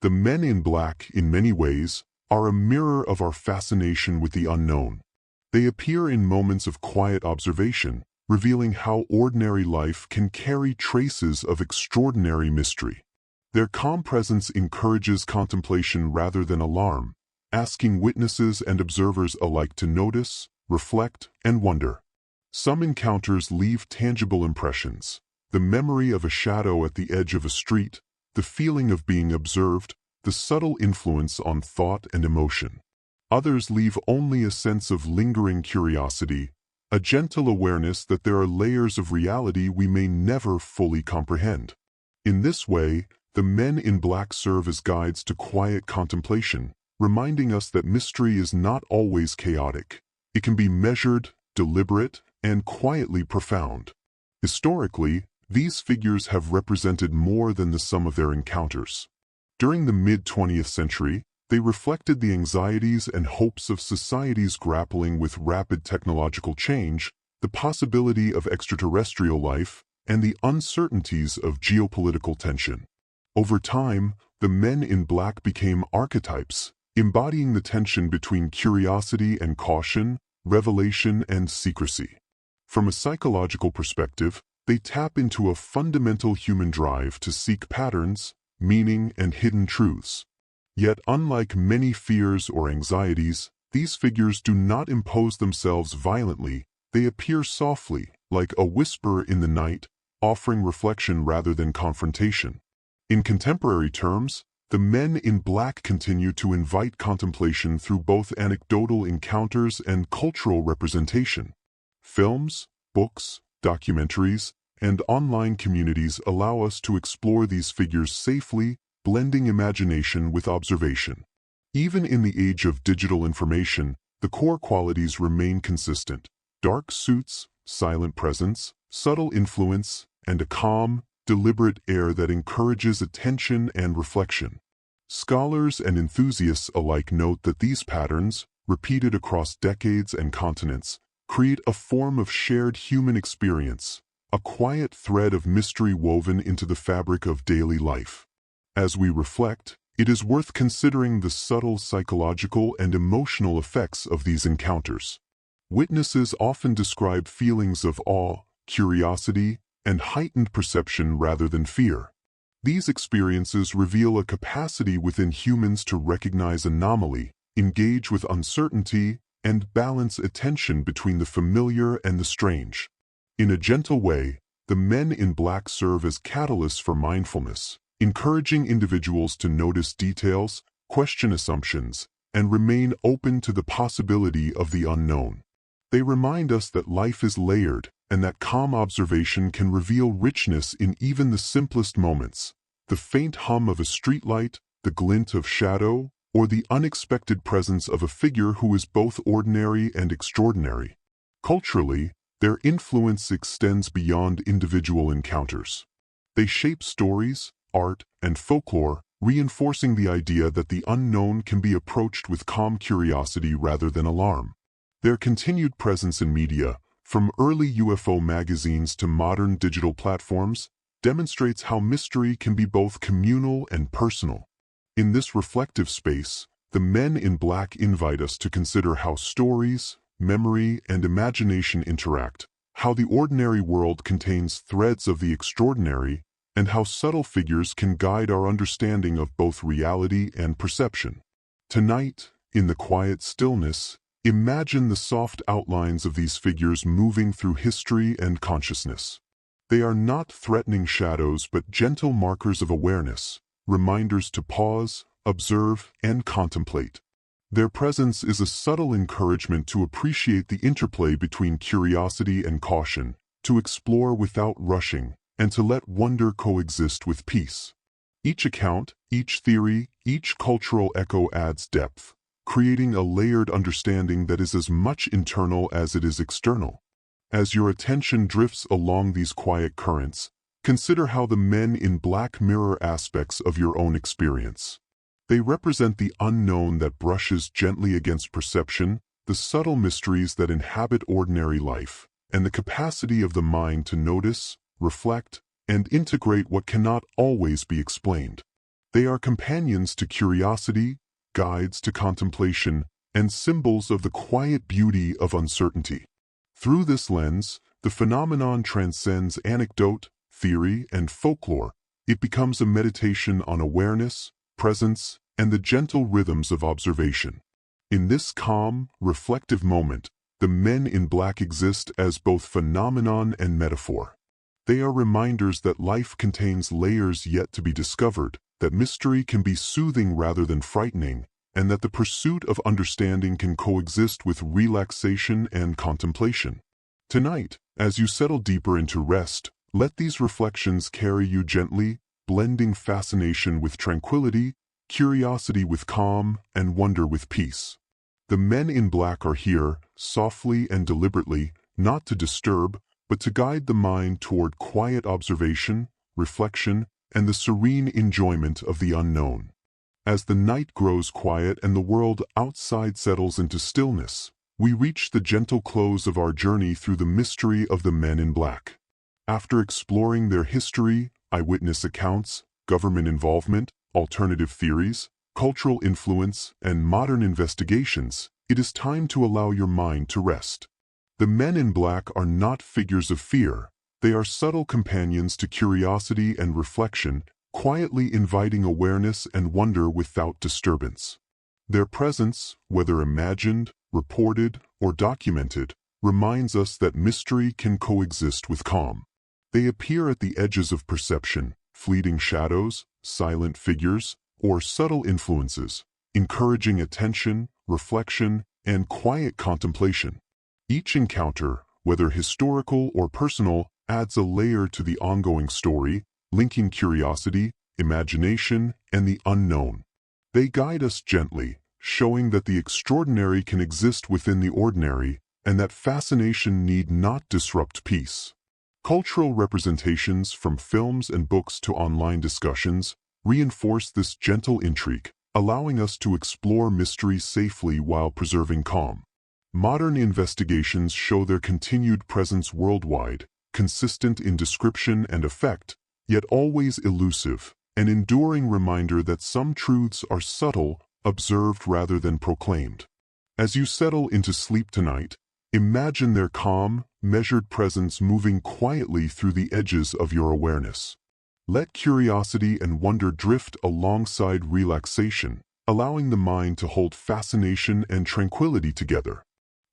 The men in black, in many ways, are a mirror of our fascination with the unknown. They appear in moments of quiet observation, revealing how ordinary life can carry traces of extraordinary mystery. Their calm presence encourages contemplation rather than alarm, asking witnesses and observers alike to notice, reflect, and wonder. Some encounters leave tangible impressions: the memory of a shadow at the edge of a street, the feeling of being observed, the subtle influence on thought and emotion. Others leave only a sense of lingering curiosity, a gentle awareness that there are layers of reality we may never fully comprehend. In this way, the men in black serve as guides to quiet contemplation, reminding us that mystery is not always chaotic. It can be measured, deliberate, and quietly profound. Historically, these figures have represented more than the sum of their encounters. During the mid-20th century, they reflected the anxieties and hopes of societies grappling with rapid technological change, the possibility of extraterrestrial life, and the uncertainties of geopolitical tension. Over time, the men in black became archetypes, embodying the tension between curiosity and caution, revelation and secrecy. From a psychological perspective, they tap into a fundamental human drive to seek patterns, meaning, and hidden truths. Yet, unlike many fears or anxieties, these figures do not impose themselves violently. They appear softly, like a whisper in the night, offering reflection rather than confrontation. In contemporary terms, the men in black continue to invite contemplation through both anecdotal encounters and cultural representation. Films, books, documentaries, and online communities allow us to explore these figures safely, blending imagination with observation. Even in the age of digital information, the core qualities remain consistent: dark suits, silent presence, subtle influence, and a calm, deliberate air that encourages attention and reflection. Scholars and enthusiasts alike note that these patterns, repeated across decades and continents, create a form of shared human experience, a quiet thread of mystery woven into the fabric of daily life. As we reflect, it is worth considering the subtle psychological and emotional effects of these encounters. Witnesses often describe feelings of awe, curiosity, and heightened perception rather than fear. These experiences reveal a capacity within humans to recognize anomaly, engage with uncertainty, and balance attention between the familiar and the strange. In a gentle way, the men in black serve as catalysts for mindfulness, encouraging individuals to notice details, question assumptions, and remain open to the possibility of the unknown. They remind us that life is layered and that calm observation can reveal richness in even the simplest moments. The faint hum of a streetlight, the glint of shadow, or the unexpected presence of a figure who is both ordinary and extraordinary. Culturally, their influence extends beyond individual encounters. They shape stories, art, and folklore, reinforcing the idea that the unknown can be approached with calm curiosity rather than alarm. Their continued presence in media, from early UFO magazines to modern digital platforms, demonstrates how mystery can be both communal and personal. In this reflective space, the men in black invite us to consider how stories, memory, and imagination interact, how the ordinary world contains threads of the extraordinary, and how subtle figures can guide our understanding of both reality and perception. Tonight, in the quiet stillness, imagine the soft outlines of these figures moving through history and consciousness. They are not threatening shadows but gentle markers of awareness, reminders to pause, observe, and contemplate. Their presence is a subtle encouragement to appreciate the interplay between curiosity and caution, to explore without rushing, and to let wonder coexist with peace. Each account, each theory, each cultural echo adds depth, creating a layered understanding that is as much internal as it is external. As your attention drifts along these quiet currents, consider how the men in black mirror aspects of your own experience. They represent the unknown that brushes gently against perception, the subtle mysteries that inhabit ordinary life, and the capacity of the mind to notice, reflect, and integrate what cannot always be explained. They are companions to curiosity, guides to contemplation, and symbols of the quiet beauty of uncertainty. Through this lens, the phenomenon transcends anecdote, theory, and folklore. It becomes a meditation on awareness, presence, and the gentle rhythms of observation. In this calm, reflective moment, the men in black exist as both phenomenon and metaphor. They are reminders that life contains layers yet to be discovered, that mystery can be soothing rather than frightening, and that the pursuit of understanding can coexist with relaxation and contemplation. Tonight, as you settle deeper into rest, let these reflections carry you gently, blending fascination with tranquility, curiosity with calm, and wonder with peace. The men in black are here, softly and deliberately, not to disturb, but to guide the mind toward quiet observation, reflection, and the serene enjoyment of the unknown. As the night grows quiet and the world outside settles into stillness, we reach the gentle close of our journey through the mystery of the men in black. After exploring their history, eyewitness accounts, government involvement, alternative theories, cultural influence, and modern investigations, it is time to allow your mind to rest. The men in black are not figures of fear. They are subtle companions to curiosity and reflection, quietly inviting awareness and wonder without disturbance. Their presence, whether imagined, reported, or documented, reminds us that mystery can coexist with calm. They appear at the edges of perception, fleeting shadows, silent figures, or subtle influences, encouraging attention, reflection, and quiet contemplation. Each encounter, whether historical or personal, adds a layer to the ongoing story, linking curiosity, imagination, and the unknown. They guide us gently, showing that the extraordinary can exist within the ordinary, and that fascination need not disrupt peace. Cultural representations, from films and books to online discussions, reinforce this gentle intrigue, allowing us to explore mystery safely while preserving calm. Modern investigations show their continued presence worldwide, consistent in description and effect, yet always elusive, an enduring reminder that some truths are subtle, observed rather than proclaimed. As you settle into sleep tonight, imagine their calm, measured presence moving quietly through the edges of your awareness. Let curiosity and wonder drift alongside relaxation, allowing the mind to hold fascination and tranquility together.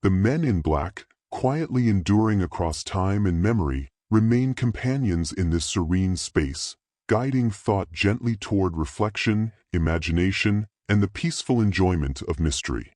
The men in black, quietly enduring across time and memory, remain companions in this serene space, guiding thought gently toward reflection, imagination, and the peaceful enjoyment of mystery.